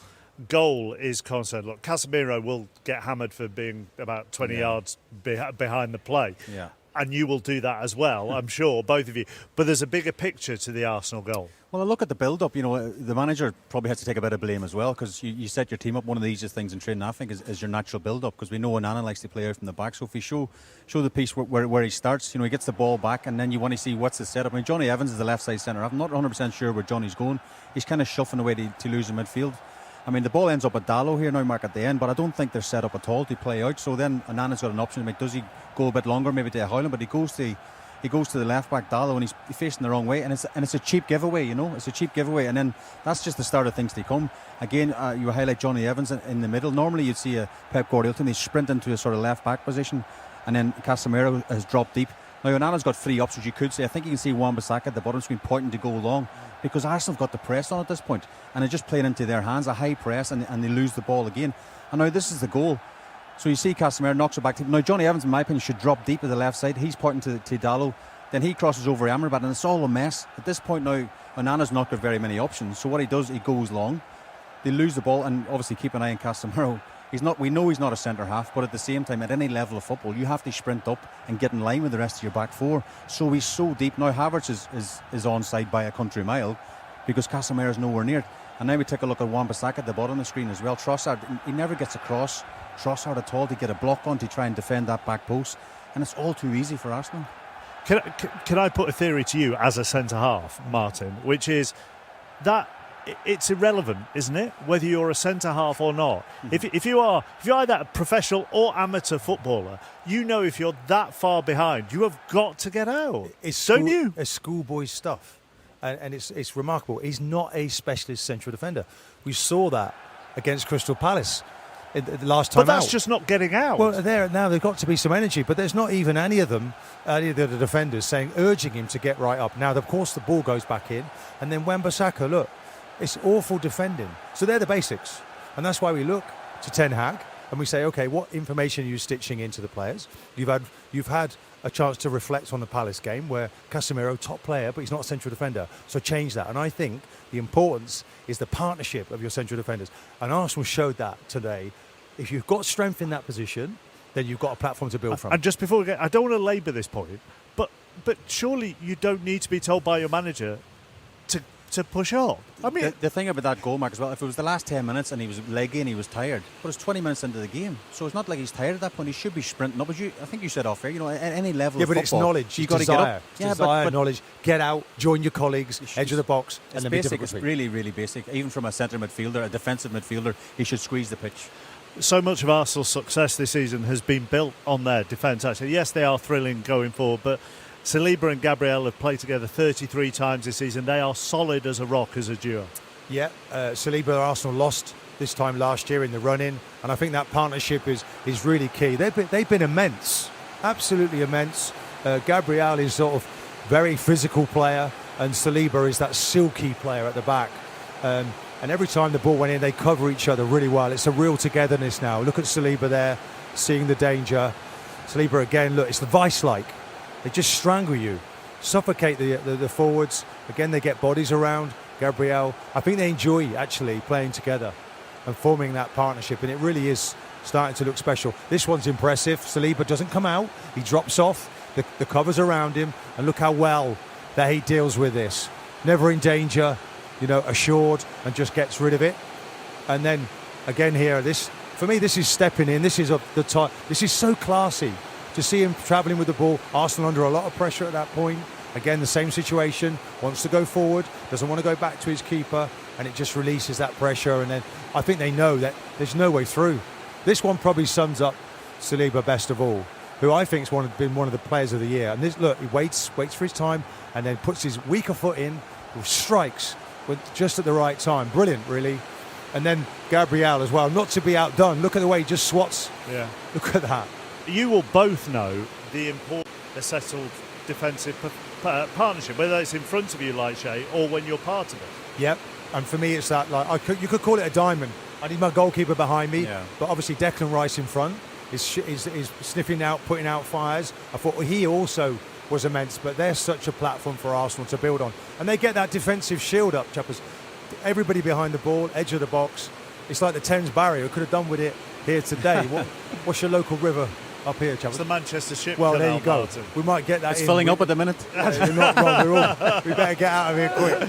goal is concerned, look, Casemiro will get hammered for being about 20 yards behind the play. Yeah. And you will do that as well, I'm sure, both of you. But there's a bigger picture to the Arsenal goal. Well, I look at the build-up. The manager probably has to take a bit of blame as well, because you set your team up. One of the easiest things in training, I think, is your natural build-up, because we know Onana likes to play out from the back. So if we show the piece where he starts, he gets the ball back, and then you want to see what's the setup. I mean, Johnny Evans is the left side centre. I'm not 100% sure where Johnny's going. He's kind of shuffling away to lose in midfield. I mean, the ball ends up at Dalot here now, Mark, at the end, but I don't think they're set up at all to play out. So then Onana's got an option to make. Does he go a bit longer, maybe to Howland? But he goes to the left back, Dalot, and he's facing the wrong way, and it's a cheap giveaway. It's a cheap giveaway, and then that's just the start of things to come. Again, you highlight Johnny Evans in the middle. Normally, you'd see a Pep Guardiola team, they sprint into a sort of left back position, and then Casemiro has dropped deep. Now, Onana's got three options, you could say. I think you can see Wan-Bissaka at the bottom screen pointing to go long, because Arsenal have got the press on at this point, and they're just playing into their hands, a high press, and they lose the ball again. And now this is the goal. So you see Casemiro knocks it back. Now, Johnny Evans, in my opinion, should drop deep at the left side. He's pointing to Dalot. Then he crosses over Amrabat, and it's all a mess. At this point now, Onana's not got very many options. So what he does, he goes long. They lose the ball, and obviously keep an eye on Casemiro. We know he's not a centre half, but at the same time, at any level of football, you have to sprint up and get in line with the rest of your back four. So he's so deep. Now Havertz is onside by a country mile, because Casemiro's nowhere near it. And now we take a look at Wan-Bissaka at the bottom of the screen as well. Trossard, he never gets across Trossard at all to get a block on to try and defend that back post. And it's all too easy for Arsenal. Can I put a theory to you as a centre-half, Martin, which is that it's irrelevant, isn't it, whether you're a centre-half or not? Mm-hmm. If you're either a professional or amateur footballer, if you're that far behind, you have got to get out. It's schoolboy stuff. And it's remarkable. He's not a specialist central defender. We saw that against Crystal Palace the last time out. But that's just not getting out. Well, now they've got to be some energy, but there's not even any of the defenders urging him to get right up. Now, of course, the ball goes back in, and then Wan-Bissaka, look, it's awful defending. So they're the basics, and that's why we look to Ten Hag and we say, okay, what information are you stitching into the players? You've had a chance to reflect on the Palace game where Casemiro, top player, but he's not a central defender. So change that. And I think the importance is the partnership of your central defenders. And Arsenal showed that today. If you've got strength in that position, then you've got a platform to build from. And just before we get, I don't want to labour this point, but surely you don't need to be told by your manager to push up. I mean, the thing about that goal, Mark, as well, if it was the last 10 minutes and he was leggy and he was tired, but it's 20 minutes into the game, so it's not like he's tired at that point. He should be sprinting up. But I think you said off air, at any level of football. Yeah, but it's knowledge. You've got to get up. Desire, knowledge. Get out, join your colleagues, edge of the box. It's basic. It's really, really basic. Even from a centre midfielder, a defensive midfielder, he should squeeze the pitch. So much of Arsenal's success this season has been built on their defence, actually. Yes, they are thrilling going forward, but Saliba and Gabriel have played together 33 times this season. They are solid as a rock as a duo. Yeah, Saliba, Arsenal lost this time last year in the run-in, and I think that partnership is really key. They've been immense, absolutely immense. Gabriel is sort of very physical player, and Saliba is that silky player at the back. And every time the ball went in, they cover each other really well. It's a real togetherness now. Look at Saliba there, seeing the danger. Saliba again, look, it's the vice-like. They just strangle you, suffocate the forwards. Again, they get bodies around. Gabriel, I think they enjoy actually playing together and forming that partnership, and it really is starting to look special. This one's impressive. Saliba doesn't come out. He drops off. The cover's around him, and look how well that he deals with this. Never in danger, assured, and just gets rid of it. And then again here, for me, this is stepping in. This is the time. This is so classy. To see him travelling with the ball, Arsenal under a lot of pressure at that point. Again, the same situation, wants to go forward, doesn't want to go back to his keeper, and it just releases that pressure. And then I think they know that there's no way through. This one probably sums up Saliba best of all, who I think has been one of the players of the year. And he waits for his time, and then puts his weaker foot in, strikes just at the right time. Brilliant, really. And then Gabriel as well, not to be outdone. Look at the way he just swats. Yeah. Look at that. You will both know the importance of a settled defensive partnership, whether it's in front of you like Shay or when you're part of it. Yep, and for me it's that, you could call it a diamond. I need my goalkeeper behind me, but obviously Declan Rice in front is sniffing out, putting out fires. I thought he also was immense, but they're such a platform for Arsenal to build on. And they get that defensive shield up, chappers. Everybody behind the ball, edge of the box. It's like the Thames barrier. We could have done with it here today. What's your local river up here, chappers? It's the Manchester Ship Well, Canal, there you go. Martin. We might get that It's in. filling up at the minute. You're not wrong. We better get out of here quick.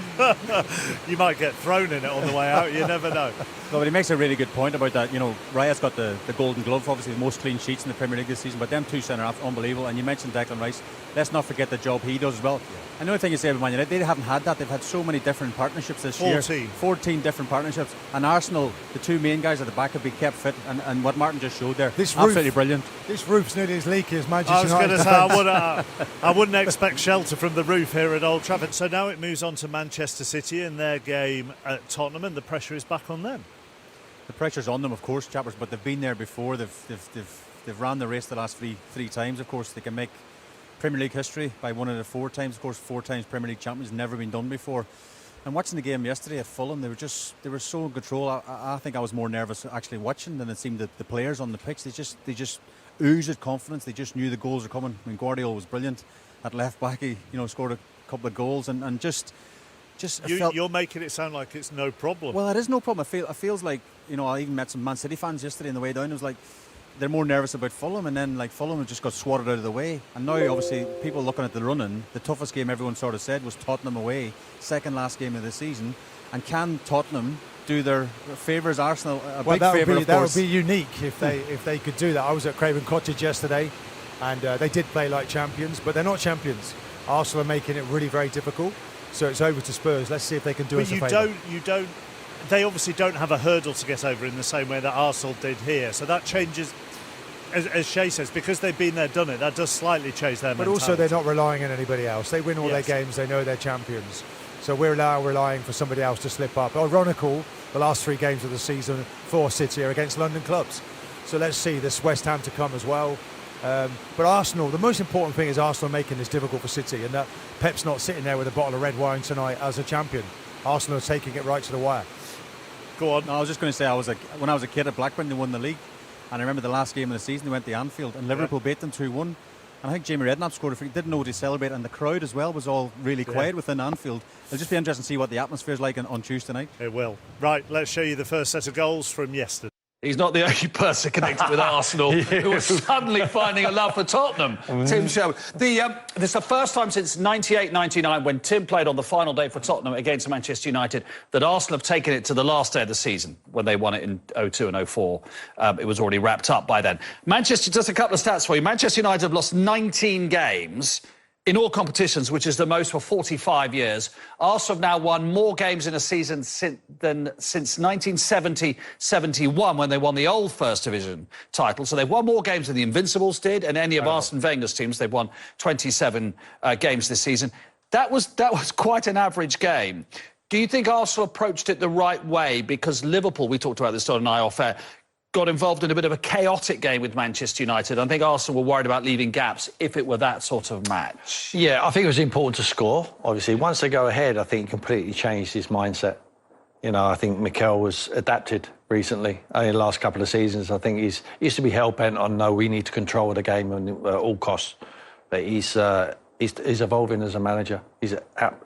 You might get thrown in it on the way out. You never know. No, but he makes a really good point about that. You know, Rya's got the Golden Glove, obviously the most clean sheets in the Premier League this season, but them two centre-halves, unbelievable. And you mentioned Declan Rice. Let's not forget the job he does as well. Another thing you say about Man United, they haven't had that. They've had so many different partnerships this year. 14 different partnerships. And Arsenal, the two main guys at the back have been kept fit. And what Martin just showed there, absolutely brilliant. This roof's nearly as leaky as Manchester I was going to United. say, I wouldn't expect shelter from the roof here at Old Trafford. So now it moves on to Manchester City and their game at Tottenham, and the pressure is back on them. The pressure's on them, of course, chappers, but they've been there before. They've ran the race the last three times. Of course, they can make Premier League history by one of the 4 times. Of course, 4 times Premier League champions, never been done before. And watching the game yesterday at Fulham, they were so in control. I think I was more nervous actually watching than it seemed that the players on the pitch. They just oozed confidence. They just knew the goals were coming. I mean, Guardiola was brilliant at left back. He scored a couple of goals and just. You're making it sound like it's no problem. Well, it is no problem. It feels like, I even met some Man City fans yesterday on the way down. It was like they're more nervous about Fulham, and then like Fulham have just got swatted out of the way. And now, obviously, people looking at the run-in, the toughest game everyone sort of said was Tottenham away, second last game of the season. And can Tottenham do their favours Arsenal a big favour, of course? That would be unique if they could do that. I was at Craven Cottage yesterday, and they did play like champions, but they're not champions. Arsenal are making it really very difficult. So it's over to Spurs. Let's see if they can do us a favour. They obviously don't have a hurdle to get over in the same way that Arsenal did here. So that changes, as Shay says, because they've been there, done it. That does slightly change their mentality. But also they're not relying on anybody else. They win all their games. They know they're champions. So we're now relying for somebody else to slip up. Ironical, the last 3 games of the season for City are against London clubs. So let's see. There's West Ham to come as well. But Arsenal, the most important thing is Arsenal making this difficult for City, and that Pep's not sitting there with a bottle of red wine tonight as a champion. Arsenal are taking it right to the wire. Go on. No, I was just going to say, when I was a kid at Blackburn, they won the league, and I remember the last game of the season, they went to Anfield, and Liverpool beat them 2-1. And I think Jamie Redknapp scored a free. Didn't know what to celebrate, and the crowd as well was all really quiet within Anfield. It'll just be interesting to see what the atmosphere is like on Tuesday night. It will. Right, let's show you the first set of goals from yesterday. He's not the only person connected with Arsenal who was suddenly finding a love for Tottenham. Tim Sherwood. This is the first time since 98-99, when Tim played on the final day for Tottenham against Manchester United, that Arsenal have taken it to the last day of the season, when they won it in 02 and 04. It was already wrapped up by then. Manchester, just a couple of stats for you. Manchester United have lost 19 games in all competitions, which is the most for 45 years. Arsenal have now won more games in a season since 1970-71, when they won the old First Division title. So they've won more games than the Invincibles did, and any of Arsene Wenger's teams. They've won 27 games this season. That was quite an average game. Do you think Arsenal approached it the right way? Because Liverpool, we talked about this on an eye off air, got involved in a bit of a chaotic game with Manchester United. I think Arsenal were worried about leaving gaps if it were that sort of match. Yeah, I think it was important to score, obviously. Once they go ahead, I think it completely changed his mindset. I think Mikel was adapted recently in the last couple of seasons. I think he used to be hell-bent on, no, we need to control the game at all costs. But he's evolving as a manager. He's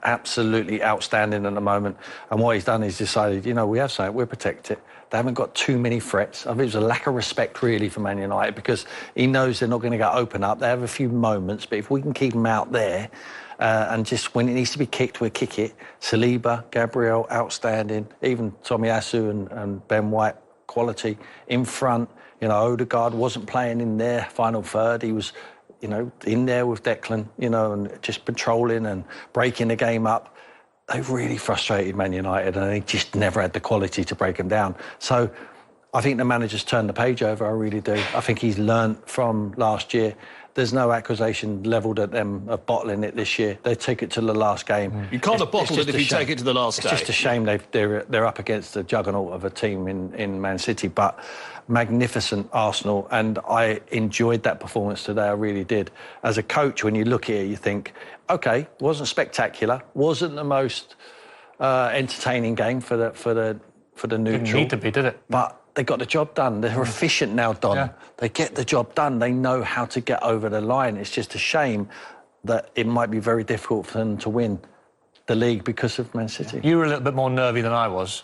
absolutely outstanding at the moment. And what he's done is decided, we have something, we'll protect it. They haven't got too many threats. I think it was a lack of respect, really, for Man United, because he knows they're not going to go open up. They have a few moments, but if we can keep them out there, and just when it needs to be kicked, we'll kick it. Saliba, Gabriel, outstanding. Even Tomiyasu and Ben White, quality. In front, Odegaard wasn't playing in their final third. He was, in there with Declan, and just patrolling and breaking the game up. They've really frustrated Man United, and they just never had the quality to break them down. So I think the manager's turned the page over, I really do. I think he's learnt from last year. There's no accusation levelled at them of bottling it this year. They take it to the last game. You can't have bottled it if you take it to the last day. It's just a shame they're up against the juggernaut of a team in Man City, but magnificent Arsenal, and I enjoyed that performance today, I really did. As a coach, when you look at it, you think, OK, wasn't spectacular, wasn't the most entertaining game for the neutral. Didn't need to be, did it? But they got the job done. They're efficient now, Don. Yeah. They get the job done. They know how to get over the line. It's just a shame that it might be very difficult for them to win the league because of Man City. You were a little bit more nervy than I was.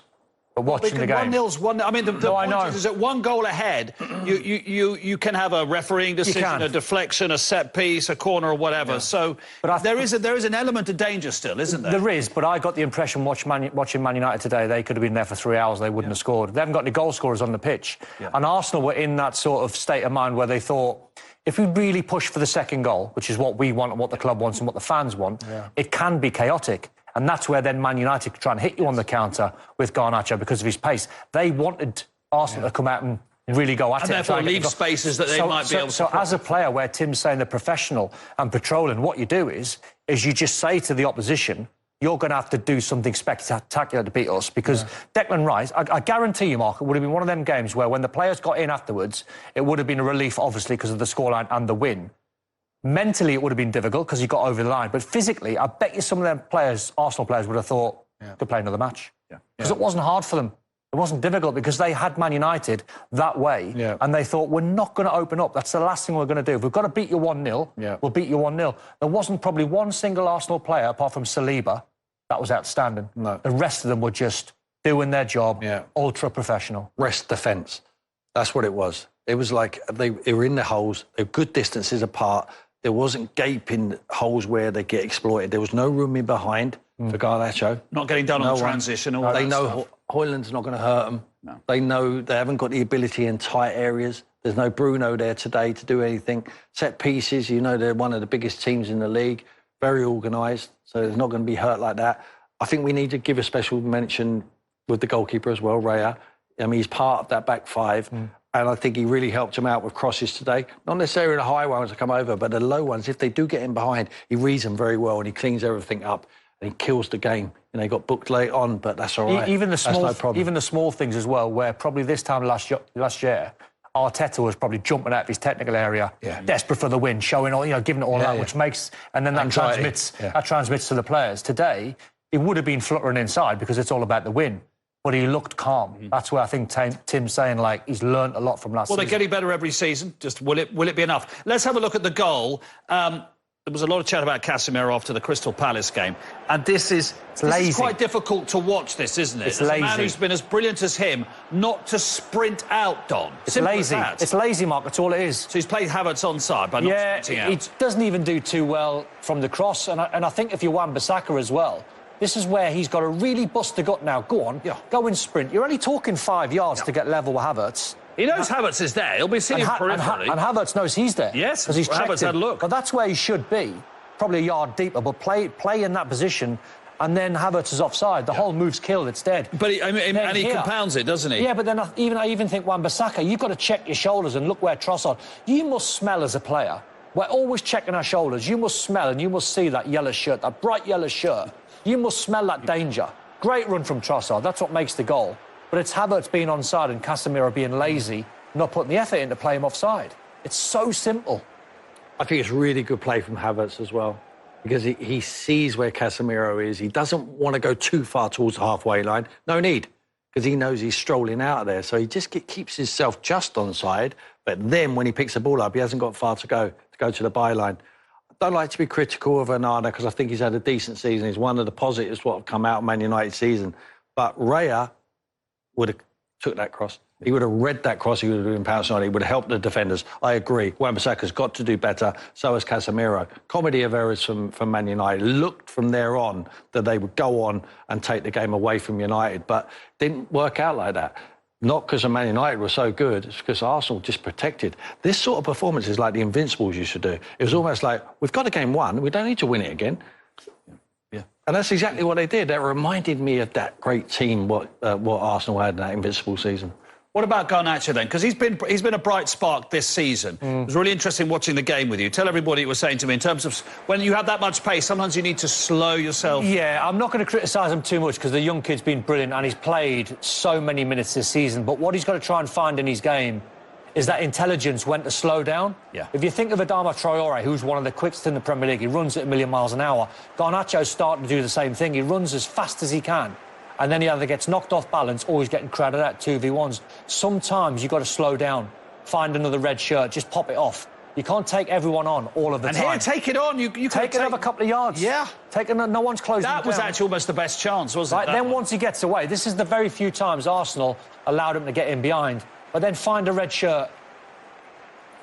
But watching the game, 1-0's one. I mean, the point is that 1 goal ahead, you can have a refereeing decision, a deflection, a set piece, a corner, or whatever. Yeah. So, but there is an element of danger still, isn't there? There is, but I got the impression watching Man United today, they could have been there for 3 hours, they wouldn't have scored. They haven't got any goal scorers on the pitch, and Arsenal were in that sort of state of mind where they thought, if we really push for the second goal, which is what we want and what the club wants and what the fans want, it can be chaotic. And that's where then Man United could try and hit you on the counter with Garnacho because of his pace. They wanted Arsenal to come out and really go at it. And therefore leave spaces that they might be able to... So as a player, where Tim's saying they're professional and patrolling, what you do is you just say to the opposition, you're going to have to do something spectacular to beat us, because Declan Rice, I guarantee you, Mark, it would have been one of them games where when the players got in afterwards, it would have been a relief, obviously, because of the scoreline and the win. Mentally, it would have been difficult because he got over the line. But physically, I bet you some of them players, Arsenal players, would have thought, could play another match. Because it wasn't hard for them. It wasn't difficult because they had Man United that way. And they thought, we're not going to open up. That's the last thing we're going to do. If we've got to beat you 1-0, we'll beat you 1-0. There wasn't probably one single Arsenal player, apart from Saliba, that was outstanding. No. The rest of them were just doing their job, ultra professional. Rest defence. That's what it was. It was like they were in the holes, they were good distances apart. There wasn't gaping holes where they get exploited. There was no room in behind for Garnacho. Not getting done on transition. They know Højlund's not going to hurt them. No. They know they haven't got the ability in tight areas. There's no Bruno there today to do anything. Set pieces, you know, they're one of the biggest teams in the league. Very organised, so they're not going to be hurt like that. I think we need to give a special mention with the goalkeeper as well, Raya. I mean, he's part of that back five. And I think he really helped him out with crosses today. Not necessarily the high ones to come over, but the low ones, if they do get in behind, he reads them very well and he cleans everything up and he kills the game. You know, he got booked late on, but that's all right. Even the small things as well, where probably this time last year, Arteta was probably jumping out of his technical area, desperate for the win, showing all, giving it all out, which makes, and then that transmits to the players. Today, he would have been fluttering inside because it's all about the win. But he looked calm. That's where I think Tim's saying, like, he's learned a lot from last season. Well, they're getting better every season. Just will it be enough? Let's have a look at the goal. There was a lot of chat about Casemiro after the Crystal Palace game. And this is quite difficult to watch, this, isn't it? It's lazy. A man who's been as brilliant as him, not to sprint out, Don. It's lazy. It's lazy, Mark. That's all it is. So he's played Havertz onside by not sprinting out. He doesn't even do too well from the cross. And I think if you're Wan-Bissaka as well, this is where he's got to really bust the gut now. Go on, go and sprint. You're only talking 5 yards to get level with Havertz. He knows Havertz is there. He'll be sitting peripherally. And Havertz knows he's there. Yes, because he's checked Havertz had a look. But that's where he should be, probably a yard deeper. But play in that position, and then Havertz is offside. The whole move's killed. It's dead. But he compounds it, doesn't he? Yeah, but then I even think Wan-Bissaka, you've got to check your shoulders and look where Trossard. You must smell as a player. We're always checking our shoulders. You must smell and you must see that yellow shirt, that bright yellow shirt. You must smell that danger. Great run from Trossard. That's what makes the goal. But it's Havertz being onside and Casemiro being lazy, not putting the effort in to play him offside. It's so simple. I think it's really good play from Havertz as well, because he sees where Casemiro is. He doesn't want to go too far towards the halfway line. No need, because he knows he's strolling out of there. So he just keeps himself just onside. But then when he picks the ball up, he hasn't got far to go to the byline. I don't like to be critical of Onana because I think he's had a decent season. He's one of the positives what have come out of Man United season. But Raya would have took that cross. He would have read that cross. He would have been pounced on it. He would have helped the defenders. I agree. Wan-Bissaka's got to do better. So has Casemiro. Comedy of errors from Man United. Looked from there on that they would go on and take the game away from United, but didn't work out like that. Not because Man United were so good, it's because Arsenal just protected. This sort of performance is like the Invincibles used to do. It was almost like, we've got a game won, we don't need to win it again. And that's exactly what they did. That reminded me of that great team, what Arsenal had in that Invincible season. What about Garnacho then? Because he's been a bright spark this season. It was really interesting watching the game with you. Tell everybody what you were saying to me in terms of when you have that much pace, sometimes you need to slow yourself. Yeah, I'm not going to criticise him too much because the young kid's been brilliant and he's played so many minutes this season. But what he's got to try and find in his game is that intelligence when to slow down. Yeah. If you think of Adama Traore, who's one of the quickest in the Premier League, he runs at 1,000,000 miles an hour. Garnacho's starting to do the same thing. He runs as fast as he can. And then he either gets knocked off balance or he's getting crowded out 2v1s. Sometimes you've got to slow down, find another red shirt, just pop it off. You can't take everyone on all of the and time. here, take it on. You take another couple of yards. Yeah. No one's closing That it was down. actually almost the best chance, wasn't it? Right, then once he gets away, this is the very few times Arsenal allowed him to get in behind, but then find a red shirt.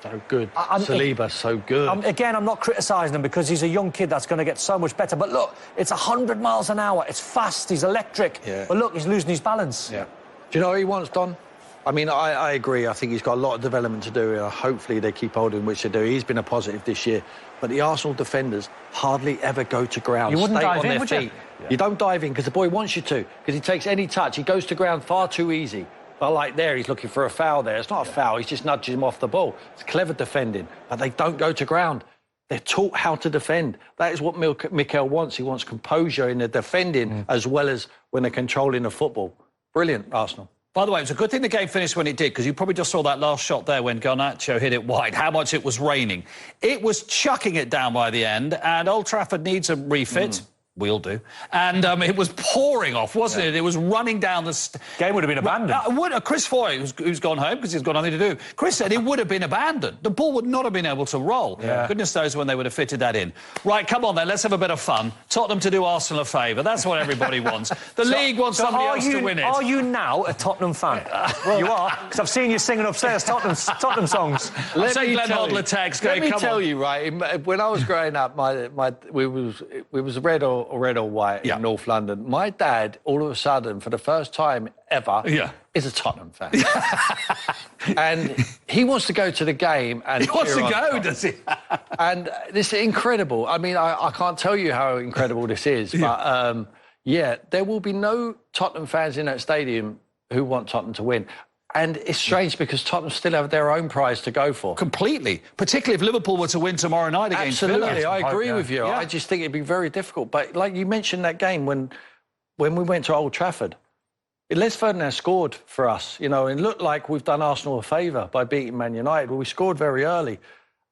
So good. Saliba, so good. I'm not criticising him because he's a young kid that's going to get so much better. But look, it's 100 miles an hour. It's fast. He's electric. Yeah. But look, he's losing his balance. Yeah. Do you know what he wants, Don? I mean, I agree. I think he's got a lot of development to do. Hopefully they keep holding, which they do. He's been a positive this year. But the Arsenal defenders hardly ever go to ground. You wouldn't Stay dive on in, their would feet. you? Yeah. You don't dive in because the boy wants you to. Because he takes any touch. He goes to ground far too easy. But like there, he's looking for a foul there. It's not a foul. He's just nudging him off the ball. It's clever defending. But they don't go to ground. They're taught how to defend. That is what Mikel wants. He wants composure in the defending as well as when they're controlling the football. Brilliant, Arsenal. By the way, it was a good thing the game finished when it did, because you probably just saw that last shot there when Garnacho hit it wide, how much it was raining. It was chucking it down by the end, and Old Trafford needs a refit. We'll do. And it was pouring off, wasn't it? It was running down the... Game would have been abandoned. Chris Foy, who's gone home because he's got nothing to do, Chris said it would have been abandoned. The ball would not have been able to roll. Yeah. Goodness knows when they would have fitted that in. Right, come on then, let's have a bit of fun. Tottenham to do Arsenal a favour. That's what everybody wants. The league wants somebody else to win it. Are you now a Tottenham fan? You are, because I've seen you singing upstairs Tottenham songs. Let me tell you, right, when I was growing up, we was red or white in North London. My dad, all of a sudden, for the first time ever, is a Tottenham fan. And he wants to go to the game and he wants to go, Tottenham. does he? And this is incredible. I mean, I can't tell you how incredible this is, but there will be no Tottenham fans in that stadium who want Tottenham to win. And it's strange because Tottenham still have their own prize to go for. Completely. Particularly if Liverpool were to win tomorrow night against Villa. Absolutely, I agree with you. Yeah. I just think it'd be very difficult. But like you mentioned that game when we went to Old Trafford, Les Ferdinand scored for us, and it looked like we've done Arsenal a favour by beating Man United. Well, we scored very early.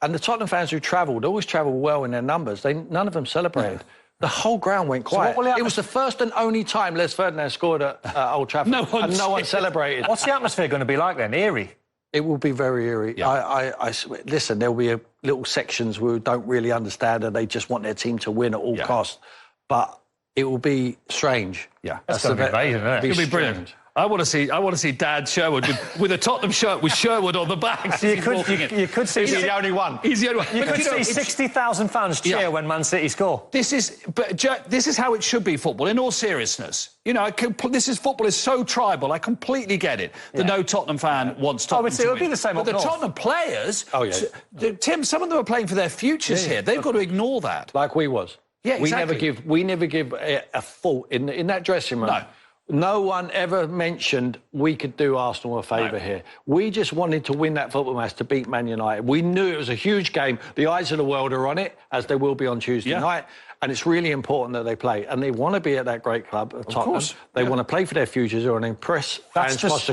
And the Tottenham fans who travelled always travel well in their numbers. None of them celebrated. The whole ground went quiet. So it was the first and only time Les Ferdinand scored at Old Trafford. No one celebrated. What's the atmosphere going to be like then? Eerie? It will be very eerie. Yeah. Listen, there'll be little sections who don't really understand and they just want their team to win at all costs. But it will be strange. Yeah, that's going to be amazing, isn't it? It'll be brilliant. I want to see Dad Sherwood with a Tottenham shirt with Sherwood on the back. So you could see... He's the only one. He's the only one. You could see 60,000 fans cheer when Man City score. This is how it should be, football, in all seriousness. Football is so tribal. I completely get it. No Tottenham fan wants Tottenham to win. It'll be the same But the Tottenham players... Oh, yeah. Tim, some of them are playing for their futures here. They've got to ignore that. Like we was. Yeah, exactly. We never give a fault in that dressing room. No. No one ever mentioned we could do Arsenal a favour here. We just wanted to win that football match to beat Man United. We knew it was a huge game. The eyes of the world are on it, as they will be on Tuesday night. And it's really important that they play. And they want to be at that great club, Tottenham. Course. They want to play for their futures or impress fans. That's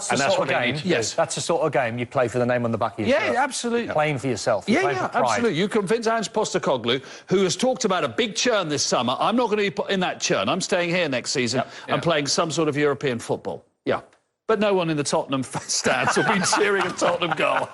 the sort of game. Yes, that's the sort of game you play for the name on the back of your shirt. Yeah, absolutely. Playing for yourself. Playing for pride. Absolutely. You convince Ange Postecoglou, who has talked about a big churn this summer. I'm not going to be in that churn. I'm staying here next season and playing some sort of European football. Yeah. But no one in the Tottenham stands will be cheering a Tottenham goal.